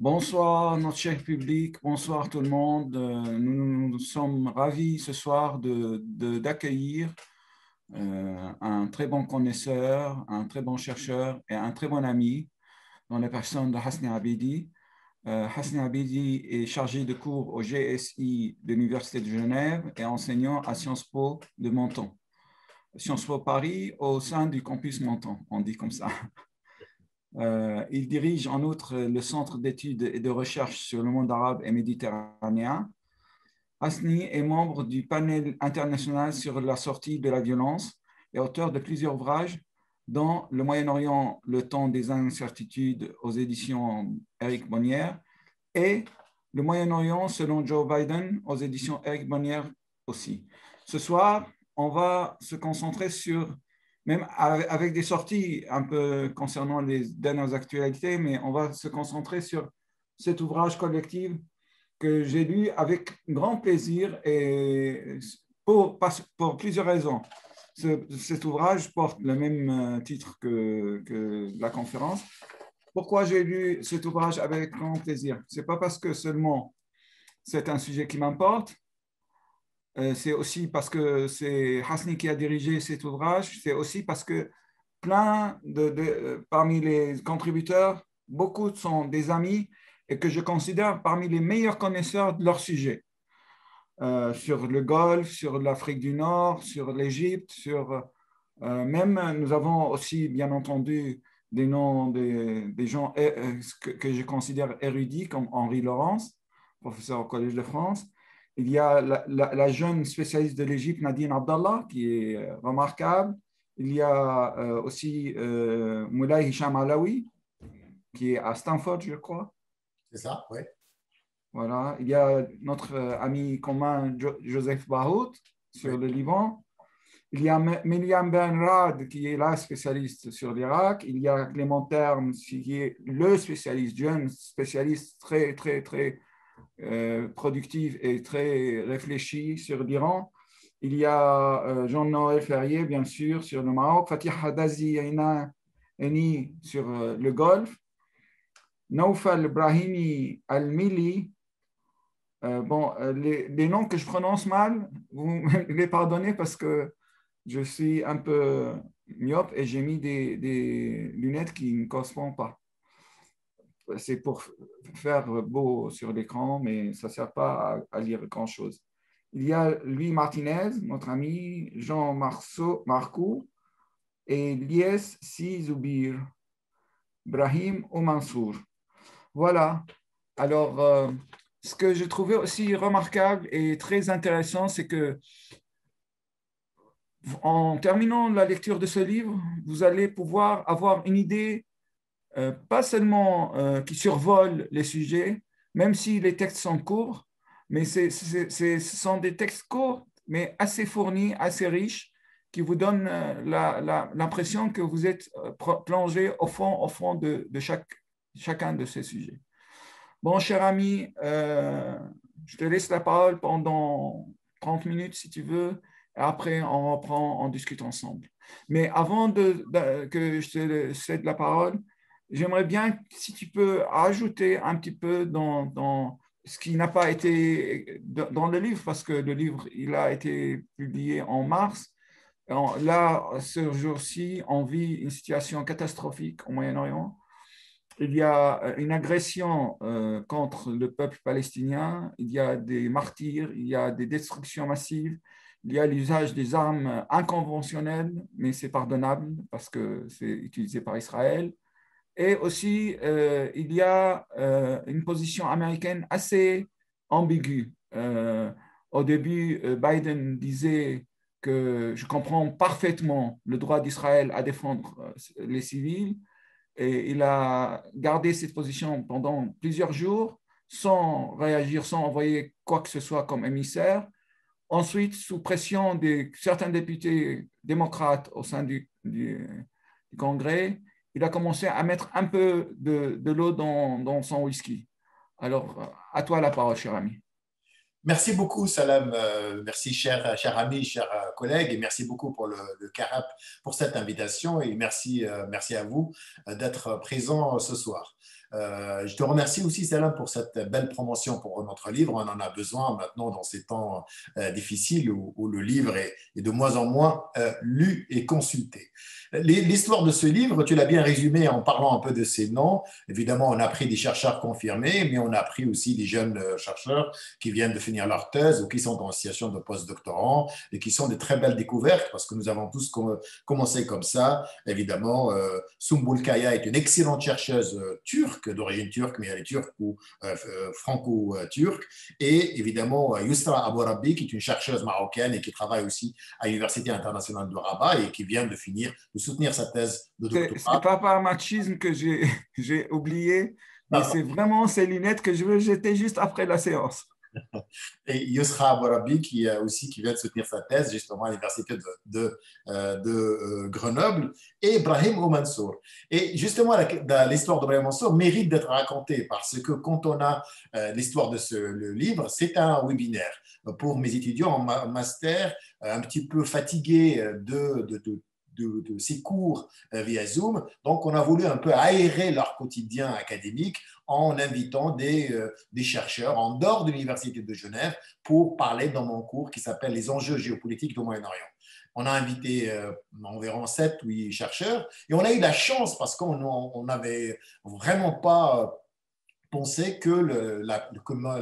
Bonsoir, notre cher public, bonsoir tout le monde. Nous sommes ravis ce soir d'accueillir un très bon connaisseur, un très bon chercheur et un très bon ami dans la personne de Hasni Abidi. Hasni Abidi est chargé de cours au GSI de l'Université de Genève et enseignant à Sciences Po de Menton. Sciences Po Paris au sein du campus Menton, on dit comme ça. Il dirige en outre le Centre d'études et de recherche sur le monde arabe et méditerranéen. Hasni est membre du panel international sur la sortie de la violence et auteur de plusieurs ouvrages, dont Le Moyen-Orient, le temps des incertitudes aux éditions Éric Bonnière et Le Moyen-Orient selon Joe Biden aux éditions Éric Bonnière aussi. Ce soir, on va se concentrer sur même avec des sorties un peu concernant les dernières actualités, mais on va se concentrer sur cet ouvrage collectif que j'ai lu avec grand plaisir et pour plusieurs raisons. Cet ouvrage porte le même titre que la conférence. Pourquoi j'ai lu cet ouvrage avec grand plaisir? Ce n'est pas parce que seulement c'est un sujet qui m'importe, c'est aussi parce que c'est Hasni qui a dirigé cet ouvrage, c'est aussi parce que parmi les contributeurs, beaucoup sont des amis et que je considère parmi les meilleurs connaisseurs de leur sujet, sur le Golfe, sur l'Afrique du Nord, sur l'Égypte, même nous avons aussi bien entendu des noms des gens que je considère érudits comme Henri Laurence, professeur au Collège de France. Il y a la jeune spécialiste de l'Égypte, Nadine Abdallah, qui est remarquable. Il y a aussi Moulay Hicham Alaoui, qui est à Stanford, je crois. C'est ça, oui. Voilà. Il y a notre ami commun Joseph Bahout sur Oui. le Liban. Il y a Myriam Benrad, qui est la spécialiste sur l'Irak. Il y a Clément Termes, qui est le spécialiste, jeune spécialiste très, très, très productif et très réfléchi sur l'Iran. Il y a Jean-Noël Ferrier, bien sûr, sur le Maroc. Fatih Hadazi Eni sur le Golfe. Naufal Brahimi Al-Mili. Les noms que je prononce mal, vous les pardonnez parce que je suis un peu myope et j'ai mis des lunettes qui ne correspondent pas. C'est pour faire beau sur l'écran, mais ça ne sert pas à lire grand-chose. Il y a Louis Martinez, notre ami, Jean Marcou et Lies Sizoubir, Brahim Oumansour. Voilà. Alors, ce que je trouvais aussi remarquable et très intéressant, c'est que en terminant la lecture de ce livre, vous allez pouvoir avoir une idée, pas seulement qui survole les sujets, même si les textes sont courts, mais ce sont des textes courts, mais assez fournis, assez riches, qui vous donnent l'impression que vous êtes plongé au fond de chacun de ces sujets. Bon, cher ami, je te laisse la parole pendant 30 minutes si tu veux. Et après, on reprend, on discute ensemble. Mais avant que je te cède la parole, j'aimerais bien, si tu peux, ajouter un petit peu dans ce qui n'a pas été dans le livre, parce que le livre, il a été publié en mars. Là, ce jour-ci, on vit une situation catastrophique au Moyen-Orient. Il y a une agression contre le peuple palestinien, il y a des martyrs, il y a des destructions massives, il y a l'usage des armes inconventionnelles, mais c'est pardonnable parce que c'est utilisé par Israël. Et aussi, il y a une position américaine assez ambiguë. Au début, Biden disait que je comprends parfaitement le droit d'Israël à défendre les civils. Et il a gardé cette position pendant plusieurs jours sans réagir, sans envoyer quoi que ce soit comme émissaire. Ensuite, sous pression de certains députés démocrates au sein du Congrès, il a commencé à mettre un peu de l'eau dans son whisky. Alors, à toi la parole, cher ami. Merci beaucoup, Salam. Merci, cher ami, cher collègue, et merci beaucoup pour le CARAP, pour cette invitation, et merci à vous d'être présent ce soir. Je te remercie aussi, Salam, pour cette belle promotion pour notre livre. On en a besoin maintenant dans ces temps difficiles où le livre est de moins en moins lu et consulté. L'histoire de ce livre, tu l'as bien résumé en parlant un peu de ses noms. Évidemment, on a pris des chercheurs confirmés, mais on a pris aussi des jeunes chercheurs qui viennent de finir leur thèse ou qui sont en situation de post-doctorant et qui sont de très belles découvertes parce que nous avons tous commencé comme ça. Évidemment, Sumbul Kaya est une excellente chercheuse turque, d'origine turque, mais elle est turque ou franco-turque. Et évidemment, Yusra Abourabi, qui est une chercheuse marocaine et qui travaille aussi à l'Université internationale de Rabat et qui vient de finir de soutenir sa thèse de C'est doctorat. pas par machisme que j'ai oublié, mais c'est vraiment ces lunettes que je veux jeter juste après la séance. Et Yusra Abourabi qui vient de soutenir sa thèse justement à l'université de Grenoble, et Ibrahim Oumansour. Et justement, l'histoire d'Ibrahim Oumansour mérite d'être racontée parce que quand on a l'histoire de le livre, c'est un webinaire pour mes étudiants en master un petit peu fatigués de ces cours via Zoom. Donc, on a voulu un peu aérer leur quotidien académique en invitant des chercheurs en dehors de l'Université de Genève pour parler dans mon cours qui s'appelle « Les enjeux géopolitiques du Moyen-Orient ». On a invité environ 7 ou 8 chercheurs et on a eu la chance parce qu'on n'avait vraiment pas pensé que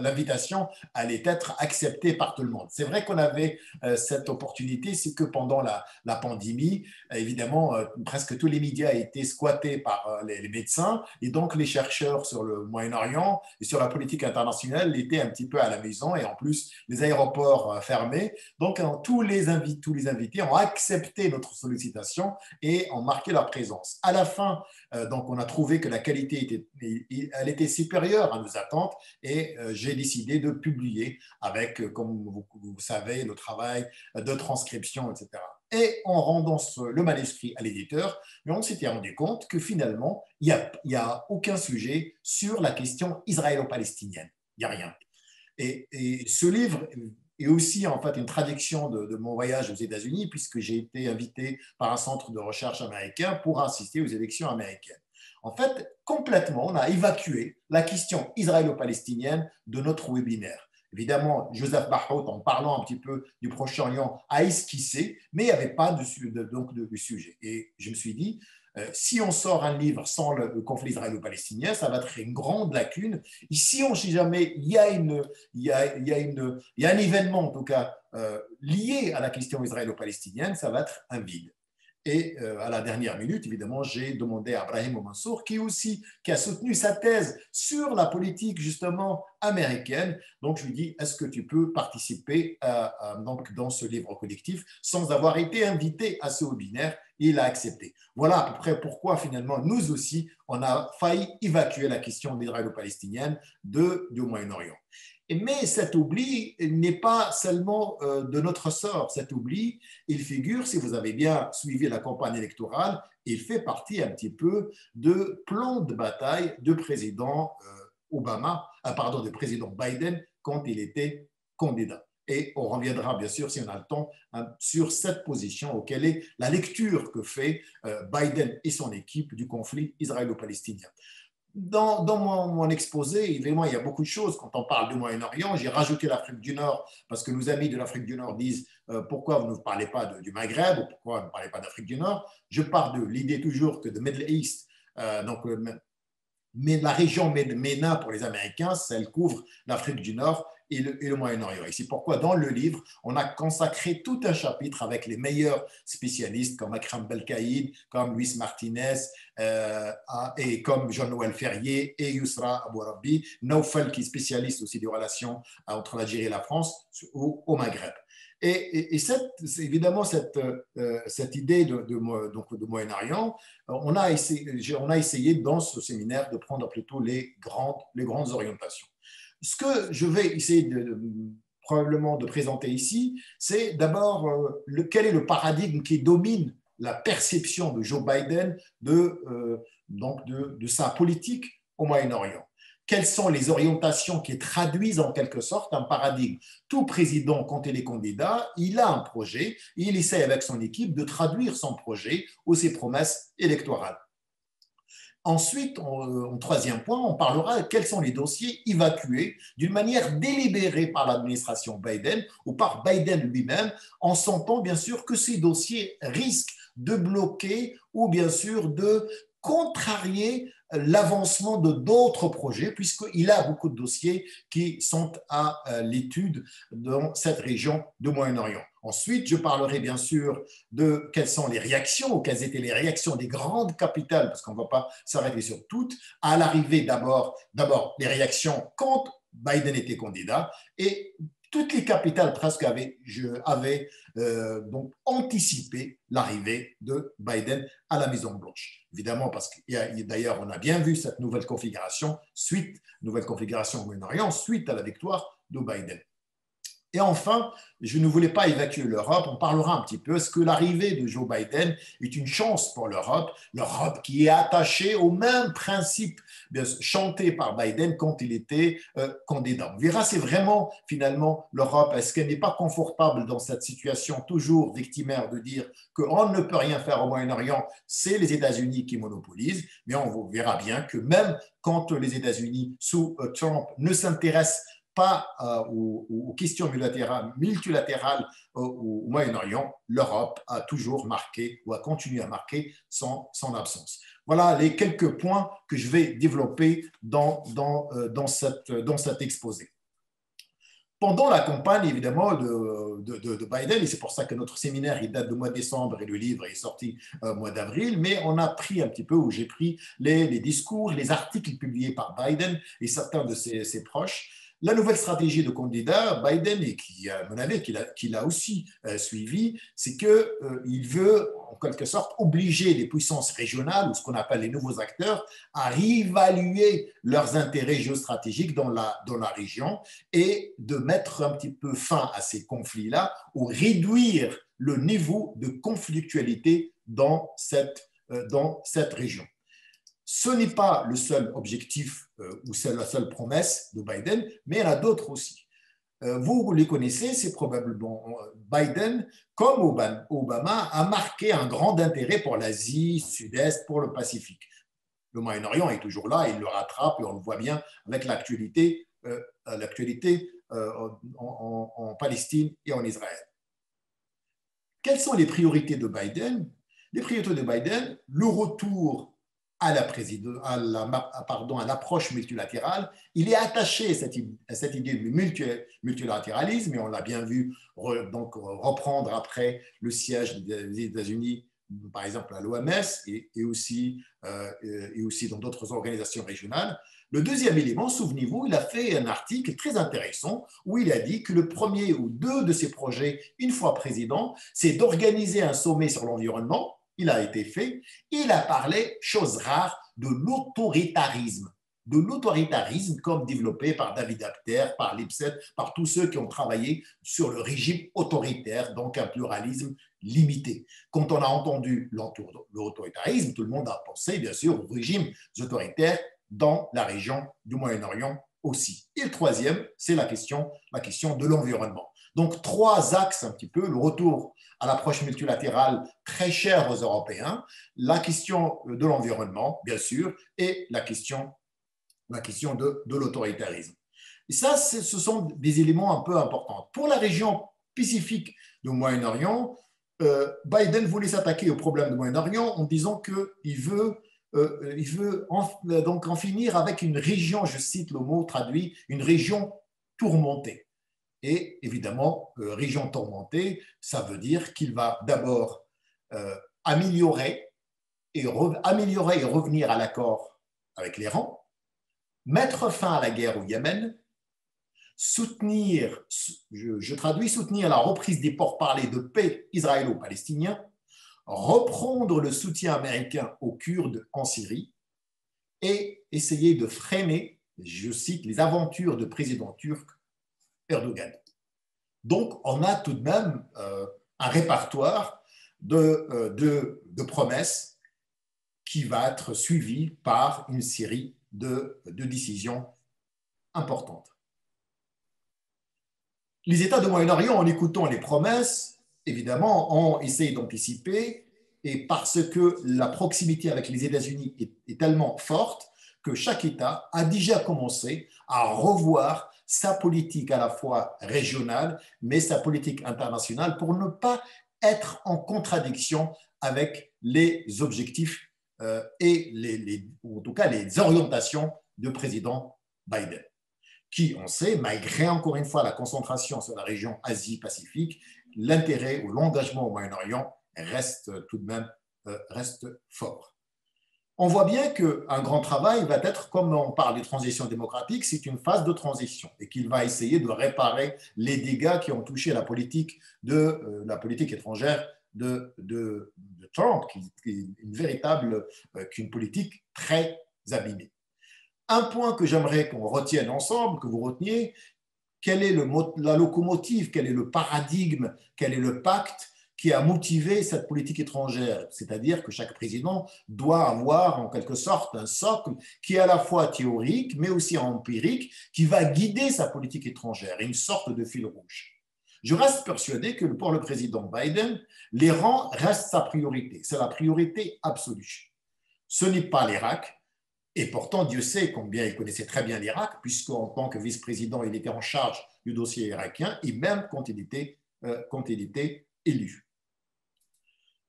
l'invitation allait être acceptée par tout le monde. C'est vrai qu'on avait cette opportunité, c'est que pendant la pandémie, évidemment, presque tous les médias étaient squattés par les médecins et donc les chercheurs sur le Moyen-Orient et sur la politique internationale étaient un petit peu à la maison et en plus les aéroports fermés. Donc tous les invités ont accepté notre sollicitation et ont marqué leur présence. À la fin, donc on a trouvé que la qualité elle était supérieure à nos attentes et j'ai décidé de publier avec, comme vous savez, le travail de transcription, etc. Et en rendant le manuscrit à l'éditeur, on s'était rendu compte que finalement, il n'y a aucun sujet sur la question israélo-palestinienne. Il n'y a rien. Et ce livre est aussi en fait une traduction de mon voyage aux États-Unis puisque j'ai été invité par un centre de recherche américain pour assister aux élections américaines. En fait, complètement, on a évacué la question israélo-palestinienne de notre webinaire. Évidemment, Joseph Barhout, en parlant un petit peu du Proche-Orient, a esquissé, mais il n'y avait pas de sujet. Et je me suis dit, si on sort un livre sans le conflit israélo-palestinien, ça va être une grande lacune. Et si on sait jamais, il y a un événement, en tout cas, lié à la question israélo-palestinienne, ça va être un vide. Et à la dernière minute, évidemment, j'ai demandé à Ibrahim Oumansour, qui a soutenu sa thèse sur la politique justement américaine. Donc, je lui dis, est-ce que tu peux participer donc, dans ce livre collectif sans avoir été invité à ce webinaire? Il a accepté. Voilà à peu près pourquoi finalement, nous aussi, on a failli évacuer la question israélo-palestinienne du Moyen-Orient. Mais cet oubli n'est pas seulement de notre sort. Cet oubli, il figure, si vous avez bien suivi la campagne électorale, il fait partie un petit peu de plan de bataille de président de président Biden quand il était candidat. Et on reviendra bien sûr, si on a le temps, sur cette position auquel est la lecture que fait Biden et son équipe du conflit israélo-palestinien. Dans mon exposé, évidemment, il y a beaucoup de choses. Quand on parle du Moyen-Orient, j'ai rajouté l'Afrique du Nord parce que nos amis de l'Afrique du Nord disent pourquoi vous ne parlez pas du Maghreb ou pourquoi vous ne parlez pas d'Afrique du Nord. Je pars de l'idée toujours que de Middle East, mais la région MENA pour les Américains, elle couvre l'Afrique du Nord et le Moyen-Orient. Et c'est pourquoi dans le livre, on a consacré tout un chapitre avec les meilleurs spécialistes comme Akram Belkaïd, comme Luis Martinez, et comme Jean-Noël Ferrier et Yusra Abourabi, Naufel qui est spécialiste aussi des relations entre l'Algérie et la France au Maghreb. Et évidemment, cette idée de Moyen-Orient, on a essayé dans ce séminaire de prendre plutôt les grandes orientations. Ce que je vais essayer probablement de présenter ici, c'est d'abord quel est le paradigme qui domine la perception de Joe Biden de sa politique au Moyen-Orient. Quelles sont les orientations qui traduisent en quelque sorte un paradigme? Tout président, quand il est candidat, il a un projet et il essaie avec son équipe de traduire son projet ou ses promesses électorales. Ensuite, en troisième point, on parlera de quels sont les dossiers évacués d'une manière délibérée par l'administration Biden ou par Biden lui-même, en sentant bien sûr que ces dossiers risquent de bloquer ou bien sûr de contrarier l'avancement de d'autres projets, puisqu'il a beaucoup de dossiers qui sont à l'étude dans cette région du Moyen-Orient. Ensuite, je parlerai bien sûr de quelles sont les réactions, ou quelles étaient les réactions des grandes capitales, parce qu'on ne va pas s'arrêter sur toutes, à l'arrivée d'abord les réactions quand Biden était candidat, et toutes les capitales presque avaient donc anticipé l'arrivée de Biden à la Maison-Blanche. Évidemment, parce que d'ailleurs, on a bien vu cette nouvelle configuration au Moyen-Orient, suite à la victoire de Biden. Et enfin, je ne voulais pas évacuer l'Europe. On parlera un petit peu. Est-ce que l'arrivée de Joe Biden est une chance pour l'Europe? L'Europe qui est attachée au même principe chanté par Biden quand il était candidat. On verra, c'est vraiment finalement l'Europe. Est-ce qu'elle n'est pas confortable dans cette situation toujours victimaire de dire qu'on ne peut rien faire au Moyen-Orient, c'est les États-Unis qui monopolisent. Mais on verra bien que même quand les États-Unis sous Trump ne s'intéressent pas aux questions multilatérales au Moyen-Orient, l'Europe a toujours marqué ou a continué à marquer son absence. Voilà les quelques points que je vais développer dans cet exposé. Pendant la campagne, évidemment, de Biden, et c'est pour ça que notre séminaire, il date du mois de décembre et le livre est sorti au mois d'avril, mais on a pris un petit peu, où j'ai pris les discours, les articles publiés par Biden et certains de ses proches. La nouvelle stratégie de candidat Biden, et à mon avis, qu'il a aussi suivi, c'est qu'il veut, en quelque sorte, obliger les puissances régionales, ou ce qu'on appelle les nouveaux acteurs, à réévaluer leurs intérêts géostratégiques dans la région et de mettre un petit peu fin à ces conflits-là ou réduire le niveau de conflictualité dans cette région. Ce n'est pas le seul objectif ou c'est la seule promesse de Biden, mais il y en a d'autres aussi. Vous les connaissez, c'est probablement Biden, comme Obama, a marqué un grand intérêt pour l'Asie, Sud-Est, pour le Pacifique. Le Moyen-Orient est toujours là, il le rattrape et on le voit bien avec l'actualité en Palestine et en Israël. Quelles sont les priorités de Biden? Les priorités de Biden, le retour à l'approche multilatérale. Il est attaché à cette idée de multilatéralisme, et on l'a bien vu reprendre après le siège des États-Unis, par exemple à l'OMS et aussi dans d'autres organisations régionales. Le deuxième élément, souvenez-vous, il a fait un article très intéressant où il a dit que le premier ou deux de ses projets, une fois président, c'est d'organiser un sommet sur l'environnement. Il a été fait. Il a parlé, chose rare, de l'autoritarisme comme développé par David Apter, par Lipset, par tous ceux qui ont travaillé sur le régime autoritaire, donc un pluralisme limité. Quand on a entendu l'autoritarisme, tout le monde a pensé bien sûr aux régimes autoritaires dans la région du Moyen-Orient aussi. Et le troisième, c'est la question de l'environnement. Donc, trois axes un petit peu, le retour à l'approche multilatérale très chère aux Européens, la question de l'environnement, bien sûr, et la question de l'autoritarisme. Et ça, ce sont des éléments un peu importants. Pour la région pacifique du Moyen-Orient, Biden voulait s'attaquer au problème du Moyen-Orient en disant qu'il veut donc en finir avec une région, je cite le mot traduit, une région tourmentée. Et évidemment, région tourmentée, ça veut dire qu'il va d'abord améliorer et revenir à l'accord avec l'Iran, mettre fin à la guerre au Yémen, soutenir la reprise des pourparlers de paix israélo-palestiniens, reprendre le soutien américain aux Kurdes en Syrie et essayer de freiner, je cite, les aventures de président turc Erdogan. Donc, on a tout de même un répertoire de promesses qui va être suivi par une série de décisions importantes. Les États du Moyen-Orient, en écoutant les promesses, évidemment, ont essayé d'anticiper et parce que la proximité avec les États-Unis est tellement forte que chaque État a déjà commencé à revoir sa politique à la fois régionale, mais sa politique internationale pour ne pas être en contradiction avec les objectifs et ou en tout cas les orientations du président Biden, qui, on sait, malgré encore une fois la concentration sur la région Asie-Pacifique, l'intérêt ou l'engagement au Moyen-Orient reste tout de même reste fort. On voit bien qu'un grand travail va être, comme on parle de transition démocratique, c'est une phase de transition et qu'il va essayer de réparer les dégâts qui ont touché la politique étrangère de Trump, qui est une véritable, qu'une politique très abîmée. Un point que j'aimerais qu'on retienne ensemble, que vous reteniez, quelle est la locomotive, quel est le paradigme, quel est le pacte qui a motivé cette politique étrangère. C'est-à-dire que chaque président doit avoir en quelque sorte un socle qui est à la fois théorique, mais aussi empirique, qui va guider sa politique étrangère, une sorte de fil rouge. Je reste persuadé que pour le président Biden, l'Iran reste sa priorité. C'est la priorité absolue. Ce n'est pas l'Irak. Et pourtant, Dieu sait combien il connaissait très bien l'Irak, puisqu'en tant que vice-président, il était en charge du dossier irakien, et même quand il était élu.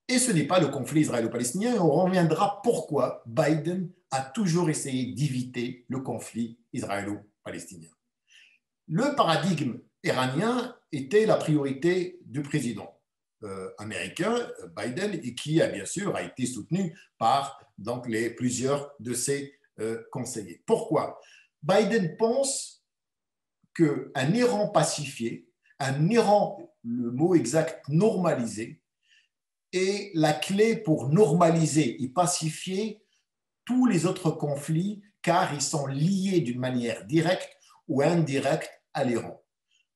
Et ce n'est pas le conflit israélo-palestinien. On reviendra pourquoi Biden a toujours essayé d'éviter le conflit israélo-palestinien. Le paradigme iranien était la priorité du président américain, Biden, et qui a bien sûr a été soutenu par donc, plusieurs de ses conseillers. Pourquoi? Biden pense qu'un Iran pacifié, un Iran, le mot exact, normalisé, est la clé pour normaliser et pacifier tous les autres conflits, car ils sont liés d'une manière directe ou indirecte à l'Iran.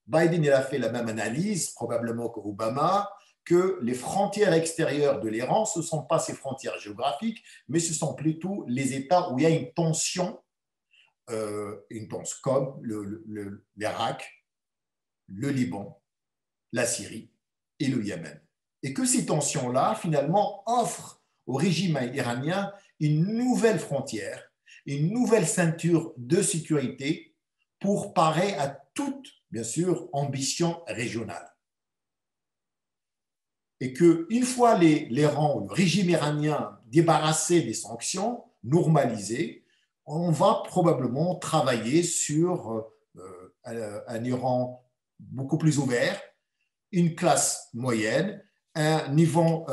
Biden il a fait la même analyse, probablement qu'Obama, que les frontières extérieures de l'Iran, ce ne sont pas ses frontières géographiques, mais ce sont plutôt les États où il y a une tension comme l'Irak, le Liban, la Syrie et le Yémen. Et que ces tensions-là, finalement, offrent au régime iranien une nouvelle frontière, une nouvelle ceinture de sécurité pour parer à toute, bien sûr, ambition régionale. Et qu'une fois l'Iran, le régime iranien débarrassé des sanctions, normalisé, on va probablement travailler sur un Iran beaucoup plus ouvert, une classe moyenne, un Iran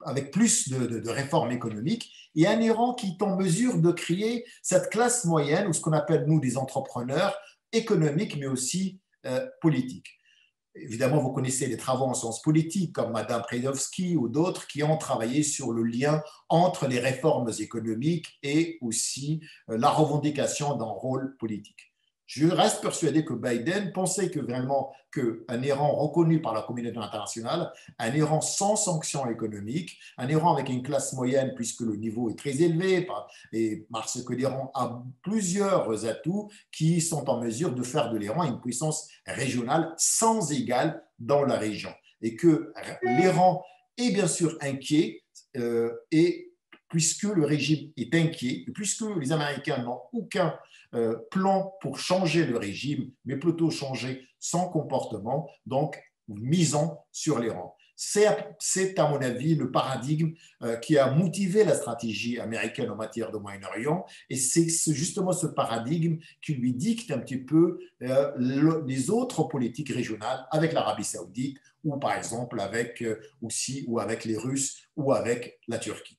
avec plus de réformes économiques et un Iran qui est en mesure de créer cette classe moyenne, ou ce qu'on appelle, nous, des entrepreneurs économiques, mais aussi politiques. Évidemment, vous connaissez les travaux en sciences politiques, comme Mme Predovsky ou d'autres, qui ont travaillé sur le lien entre les réformes économiques et aussi la revendication d'un rôle politique. Je reste persuadé que Biden pensait que vraiment qu'un Iran reconnu par la communauté internationale, un Iran sans sanctions économiques, un Iran avec une classe moyenne puisque le niveau est très élevé et parce que l'Iran a plusieurs atouts qui sont en mesure de faire de l'Iran une puissance régionale sans égale dans la région. Et que l'Iran est bien sûr inquiet et puisque le régime est inquiet, et puisque les Américains n'ont aucun plan pour changer le régime, mais plutôt changer son comportement, donc misant sur l'Iran. C'est, à mon avis, le paradigme qui a motivé la stratégie américaine en matière de Moyen-Orient, et c'est justement ce paradigme qui lui dicte un petit peu les autres politiques régionales avec l'Arabie Saoudite, ou par exemple avec les Russes, ou avec la Turquie.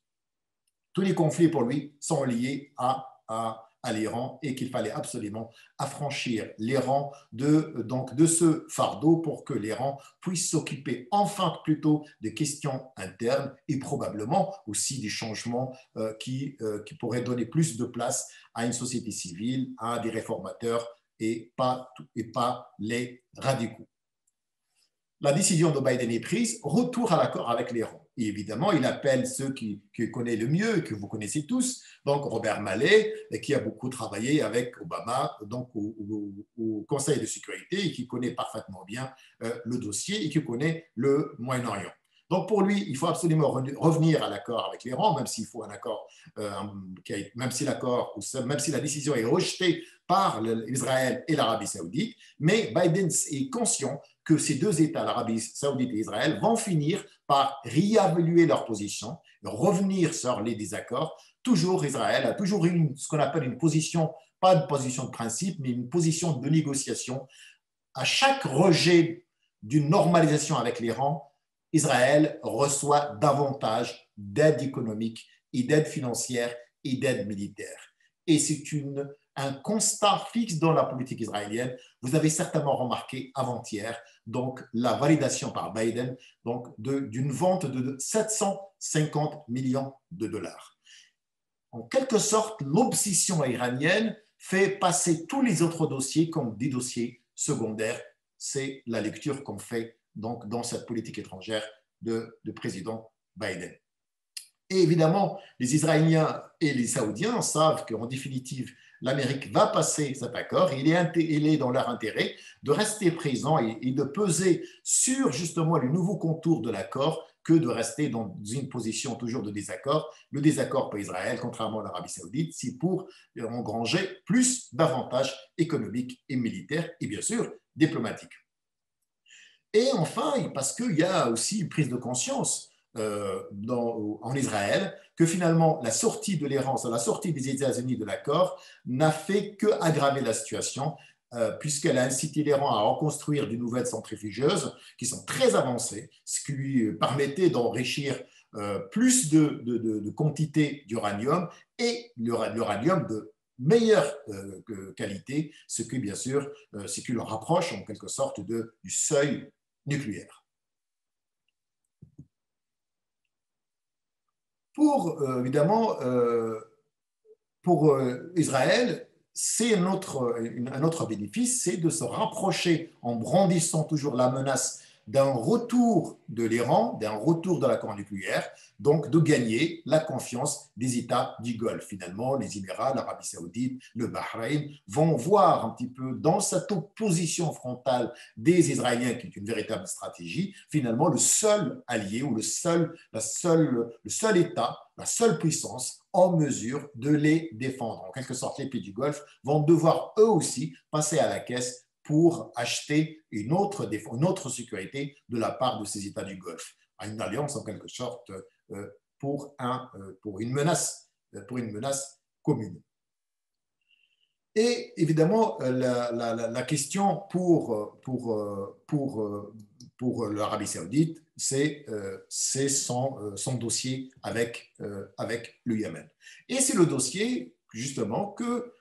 Tous les conflits pour lui sont liés à l'Iran et qu'il fallait absolument affranchir l'Iran de ce fardeau pour que l'Iran puisse s'occuper enfin plutôt des questions internes et probablement aussi des changements qui pourraient donner plus de place à une société civile, à des réformateurs et pas les radicaux. La décision de Biden est prise, retour à l'accord avec l'Iran. évidemment, il appelle ceux qui connaissent le mieux, que vous connaissez tous, donc Robert Malley, qui a beaucoup travaillé avec Obama donc au Conseil de sécurité et qui connaît parfaitement bien le dossier et qui connaît le Moyen-Orient. Donc pour lui, il faut absolument revenir à l'accord avec l'Iran, même s'il faut un accord, même si l'accord, même si la décision est rejetée par Israël et l'Arabie saoudite, mais Biden est conscient que ces deux États, l'Arabie saoudite et Israël, vont finir par réévaluer leur position, revenir sur les désaccords. Toujours Israël a toujours ce qu'on appelle une position, pas une position de principe, mais une position de négociation. À chaque rejet d'une normalisation avec l'Iran, Israël reçoit davantage d'aide économique et d'aide financière et d'aide militaire. Et c'est un constat fixe dans la politique israélienne. Vous avez certainement remarqué avant-hier donc la validation par Biden donc d'une vente de 750 millions de dollars. En quelque sorte, l'obsession iranienne fait passer tous les autres dossiers comme des dossiers secondaires. C'est la lecture qu'on fait donc dans cette politique étrangère de président Biden. Et évidemment, les Israéliens et les Saoudiens savent qu'en définitive, l'Amérique va passer cet accord. Il est dans leur intérêt de rester présent et de peser sur justement les nouveaux contours de l'accord que de rester dans une position toujours de désaccord. Le désaccord pour Israël, contrairement à l'Arabie saoudite, c'est pour engranger plus d'avantages économiques et militaires et bien sûr diplomatiques. Et enfin, parce qu'il y a aussi une prise de conscience en Israël, que finalement la sortie de l'Iran, la sortie des États-Unis de l'accord n'a fait qu'aggraver la situation, puisqu'elle a incité l'Iran à reconstruire de nouvelles centrifugeuses qui sont très avancées, ce qui lui permettait d'enrichir plus de quantité d'uranium et l'uranium de meilleure qualité, ce qui bien sûr, ce qui le rapproche en quelque sorte du seuil nucléaire. Évidemment, pour Israël, c'est un autre bénéfice, c'est de se rapprocher en brandissant toujours la menace d'un retour de l'Iran, d'un retour de l'accord nucléaire, donc de gagner la confiance des États du Golfe. Finalement, les Émirats, l'Arabie saoudite, le Bahreïn vont voir un petit peu dans cette opposition frontale des Israéliens, qui est une véritable stratégie, finalement le seul allié ou le seul État, la seule puissance en mesure de les défendre. En quelque sorte, les pays du Golfe vont devoir eux aussi passer à la caisse pour acheter une autre sécurité de la part de ces États du Golfe, à une alliance en quelque sorte pour une menace commune. Et évidemment, la question pour l'Arabie saoudite, c'est son dossier avec le Yémen. Et c'est le dossier, justement, que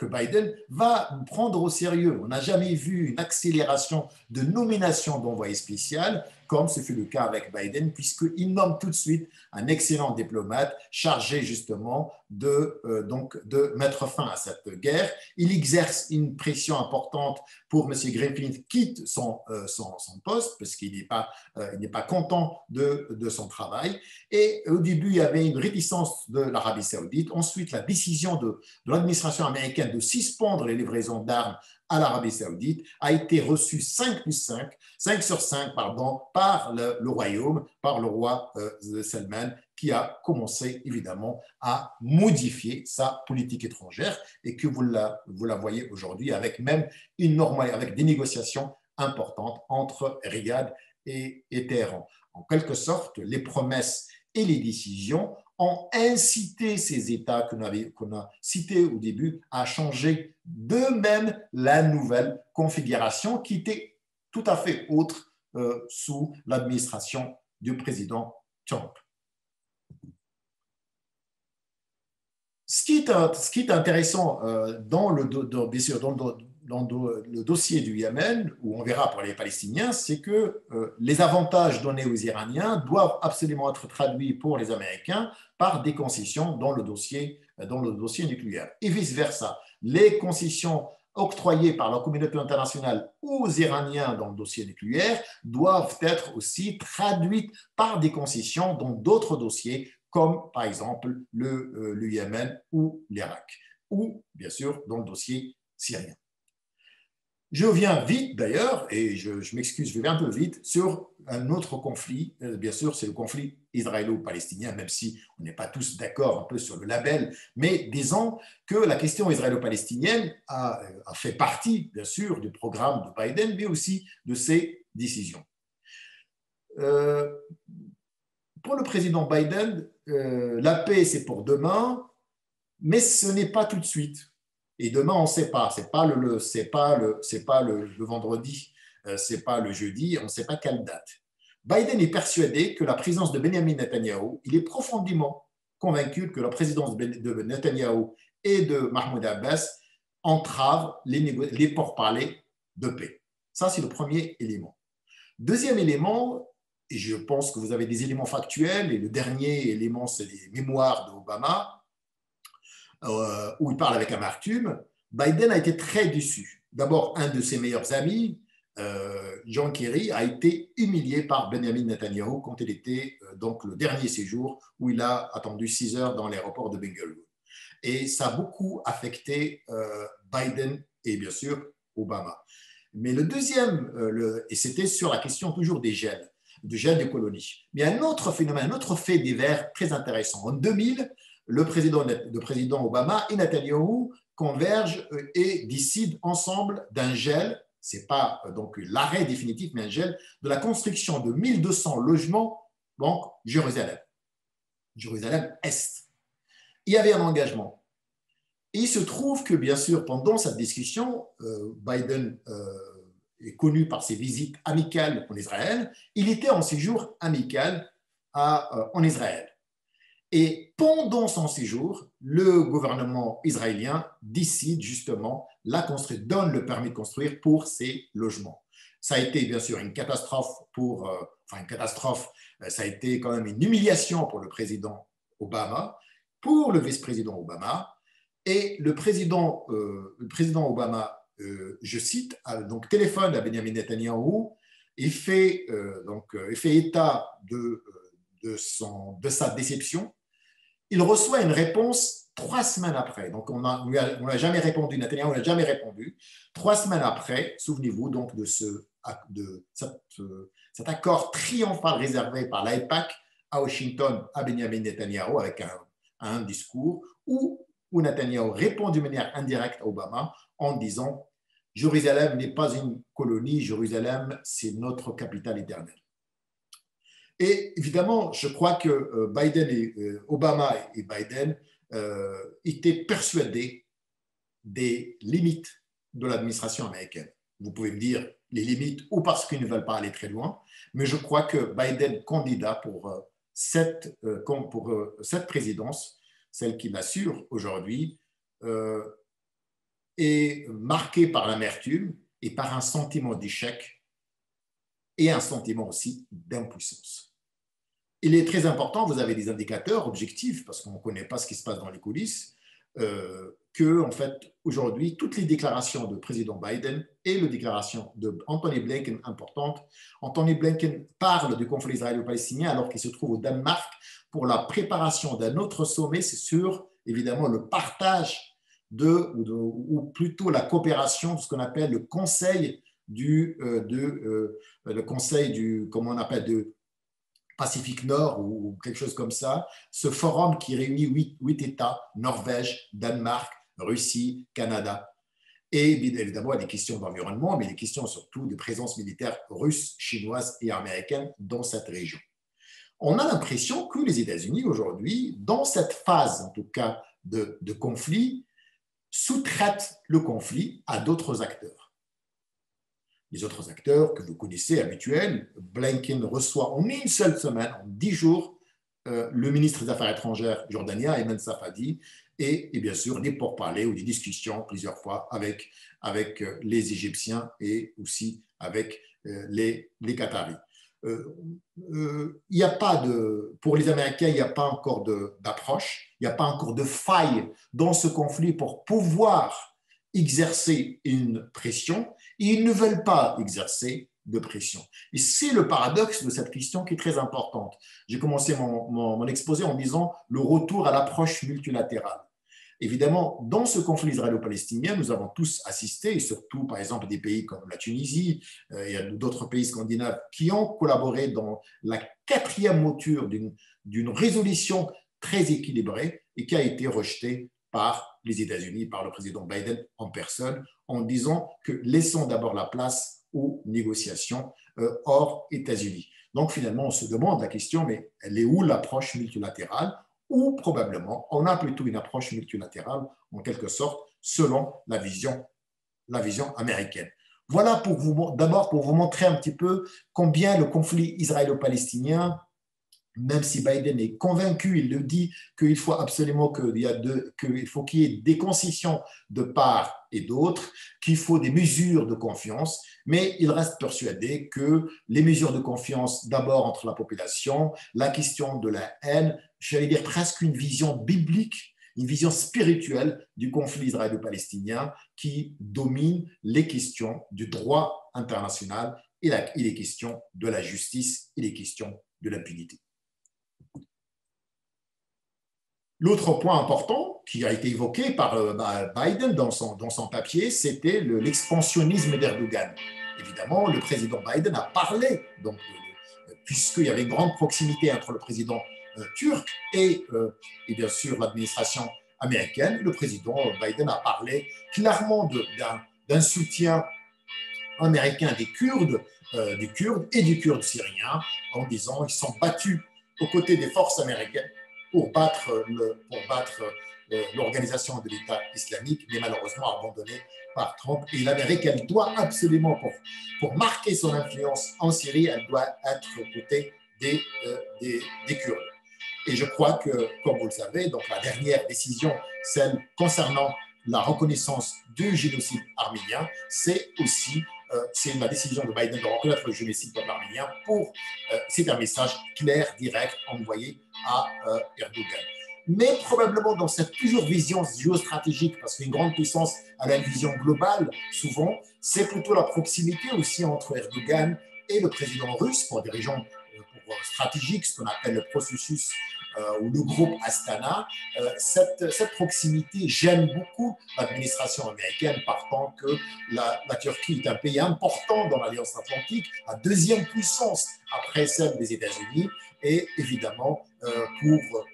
Biden va prendre au sérieux. On n'a jamais vu une accélération de nomination d'envoyé spécial, comme ce fut le cas avec Biden, puisqu'il nomme tout de suite un excellent diplomate chargé justement de mettre fin à cette guerre. Il exerce une pression importante pour M. Greenfield quitte son poste, parce qu'il n'est pas content de son travail. Et au début, il y avait une réticence de l'Arabie saoudite. Ensuite, la décision de l'administration américaine de suspendre les livraisons d'armes à l'Arabie saoudite a été reçue 5 sur 5 par le royaume, par le roi Salman, qui a commencé évidemment à modifier sa politique étrangère et que vous la voyez aujourd'hui avec même avec des négociations importantes entre Riyad et Téhéran. En quelque sorte, les promesses et les décisions ont incité ces États qu'on a cités au début à changer d'eux-mêmes la nouvelle configuration qui était tout à fait autre sous l'administration du président Trump. Ce qui est intéressant dans le dossier du Yémen, où on verra pour les Palestiniens, c'est que les avantages donnés aux Iraniens doivent absolument être traduits pour les Américains par des concessions dans le dossier nucléaire. Et vice-versa, les concessions octroyées par la communauté internationale aux Iraniens dans le dossier nucléaire doivent être aussi traduites par des concessions dans d'autres dossiers, comme par exemple le Yémen ou l'Irak, ou bien sûr dans le dossier syrien. Je viens vite d'ailleurs, et je m'excuse, je vais un peu vite, sur un autre conflit. Bien sûr, c'est le conflit israélo-palestinien, même si on n'est pas tous d'accord un peu sur le label, mais disons que la question israélo-palestinienne a fait partie, bien sûr, du programme de Biden, mais aussi de ses décisions. Pour le président Biden, la paix, c'est pour demain, mais ce n'est pas tout de suite. Et demain, on ne sait pas. Ce n'est pas le vendredi, ce n'est pas le jeudi, on ne sait pas quelle date. Biden est persuadé que la présidence de Benjamin Netanyahou, il est profondément convaincu que la présidence de Netanyahou et de Mahmoud Abbas entrave les pourparlers de paix. Ça, c'est le premier élément. Deuxième élément, et je pense que vous avez des éléments factuels, et le dernier élément, c'est les mémoires d'Obama, où il parle avec amertume. Biden a été très déçu. D'abord, un de ses meilleurs amis, John Kerry, a été humilié par Benjamin Netanyahou quand il était donc le dernier séjour où il a attendu 6 heures dans l'aéroport de Ben Gurion. Et ça a beaucoup affecté Biden et bien sûr Obama. Mais le deuxième, et c'était sur la question toujours des gels des colonies. Mais un autre phénomène, un autre fait divers très intéressant. En 2000, le président Obama et Netanyahou convergent et décident ensemble d'un gel, ce n'est pas donc l'arrêt définitif, mais un gel, de la construction de 1200 logements, donc Jérusalem-Est. Il y avait un engagement. Et il se trouve que, bien sûr, pendant cette discussion, Biden est connu par ses visites amicales en Israël. Il était en séjour amical en Israël. Et pendant son séjour, le gouvernement israélien décide justement donne le permis de construire pour ces logements. Ça a été bien sûr une catastrophe ça a été quand même une humiliation pour le président Obama, pour le vice-président Obama, et le président Obama, je cite, donc téléphone à Benjamin Netanyahou et fait état de sa déception. Il reçoit une réponse 3 semaines après. Donc, on n'a jamais répondu, Netanyahou n'a jamais répondu. 3 semaines après, souvenez-vous donc de cet accord triomphal réservé par l'AIPAC à Washington à Benjamin Netanyahou avec un discours où Netanyahou répond de manière indirecte à Obama en disant « Jérusalem n'est pas une colonie, Jérusalem, c'est notre capitale éternelle ». Et évidemment, je crois que Obama et Biden étaient persuadés des limites de l'administration américaine. Vous pouvez me dire les limites ou parce qu'ils ne veulent pas aller très loin, mais je crois que Biden, candidat pour cette présidence, celle qu'il assure aujourd'hui, est marqué par l'amertume et par un sentiment d'échec et un sentiment aussi d'impuissance. Il est très important, vous avez des indicateurs objectifs, parce qu'on ne connaît pas ce qui se passe dans les coulisses, que, en fait, aujourd'hui, toutes les déclarations de président Biden et les déclarations d'Anthony Blinken importantes. Anthony Blinken parle du conflit israélo-palestinien alors qu'il se trouve au Danemark pour la préparation d'un autre sommet, c'est sur, évidemment, le partage ou plutôt la coopération de ce qu'on appelle le conseil comment on appelle, de Pacifique Nord ou quelque chose comme ça, ce forum qui réunit 8 États, Norvège, Danemark, Russie, Canada. Et évidemment, il y a des questions d'environnement, mais des questions surtout de présence militaire russe, chinoise et américaine dans cette région. On a l'impression que les États-Unis aujourd'hui, dans cette phase en tout cas de conflit, sous-traitent le conflit à d'autres acteurs. Les autres acteurs que vous connaissez habituels, Blinken reçoit en une seule semaine, en 10 jours, le ministre des Affaires étrangères jordanien, Ayman Safadi, et bien sûr des pourparlers ou des discussions plusieurs fois avec les Égyptiens et aussi avec les Qataris. Pour les Américains, il n'y a pas encore d'approche, il n'y a pas encore de faille dans ce conflit pour pouvoir exercer une pression et ils ne veulent pas exercer de pression. Et c'est le paradoxe de cette question qui est très importante. J'ai commencé mon exposé en disant le retour à l'approche multilatérale. Évidemment, dans ce conflit israélo-palestinien, nous avons tous assisté, et surtout, par exemple, des pays comme la Tunisie et d'autres pays scandinaves qui ont collaboré dans la quatrième mouture d'une résolution très équilibrée et qui a été rejetée par les États-Unis, par le président Biden en personne, en disant que laissons d'abord la place aux négociations hors États-Unis. Donc, finalement, on se demande la question, mais elle est où l'approche multilatérale? Ou probablement, on a plutôt une approche multilatérale, en quelque sorte, selon la vision américaine. Voilà d'abord pour vous montrer un petit peu combien le conflit israélo-palestinien, même si Biden est convaincu, il le dit, qu'il faut absolument qu'il y ait des concessions de part et d'autre, qu'il faut des mesures de confiance, mais il reste persuadé que les mesures de confiance, d'abord entre la population, la question de la haine, j'allais dire presque une vision biblique, une vision spirituelle du conflit israélo-palestinien qui domine les questions du droit international et les questions de la justice et les questions de l'impunité. L'autre point important qui a été évoqué par Biden dans son papier, c'était l'expansionnisme d'Erdogan. Évidemment, le président Biden a parlé, donc, puisqu'il y avait une grande proximité entre le président turc et bien sûr l'administration américaine, le président Biden a parlé clairement d'un soutien américain des Kurdes et du Kurde syrien, en disant qu'ils sont battus aux côtés des forces américaines pour battre l'organisation de l'État islamique, mais malheureusement abandonnée par Trump. Et l'Amérique, elle doit absolument, pour marquer son influence en Syrie, elle doit être aux côtés des Kurdes. Et je crois que, comme vous le savez, donc la dernière décision, celle concernant la reconnaissance du génocide arménien, c'est la décision de Biden de reconnaître le génocide arménien c'est un message clair, direct, envoyé à Erdogan. Mais probablement dans cette toujours vision géostratégique, parce qu'une grande puissance a une vision globale, souvent, c'est plutôt la proximité aussi entre Erdogan et le président russe pour des régions stratégiques, ce qu'on appelle le processus ou le groupe Astana. Cette proximité gêne beaucoup l'administration américaine, partant que la Turquie est un pays important dans l'Alliance Atlantique, la deuxième puissance après celle des États-Unis, et évidemment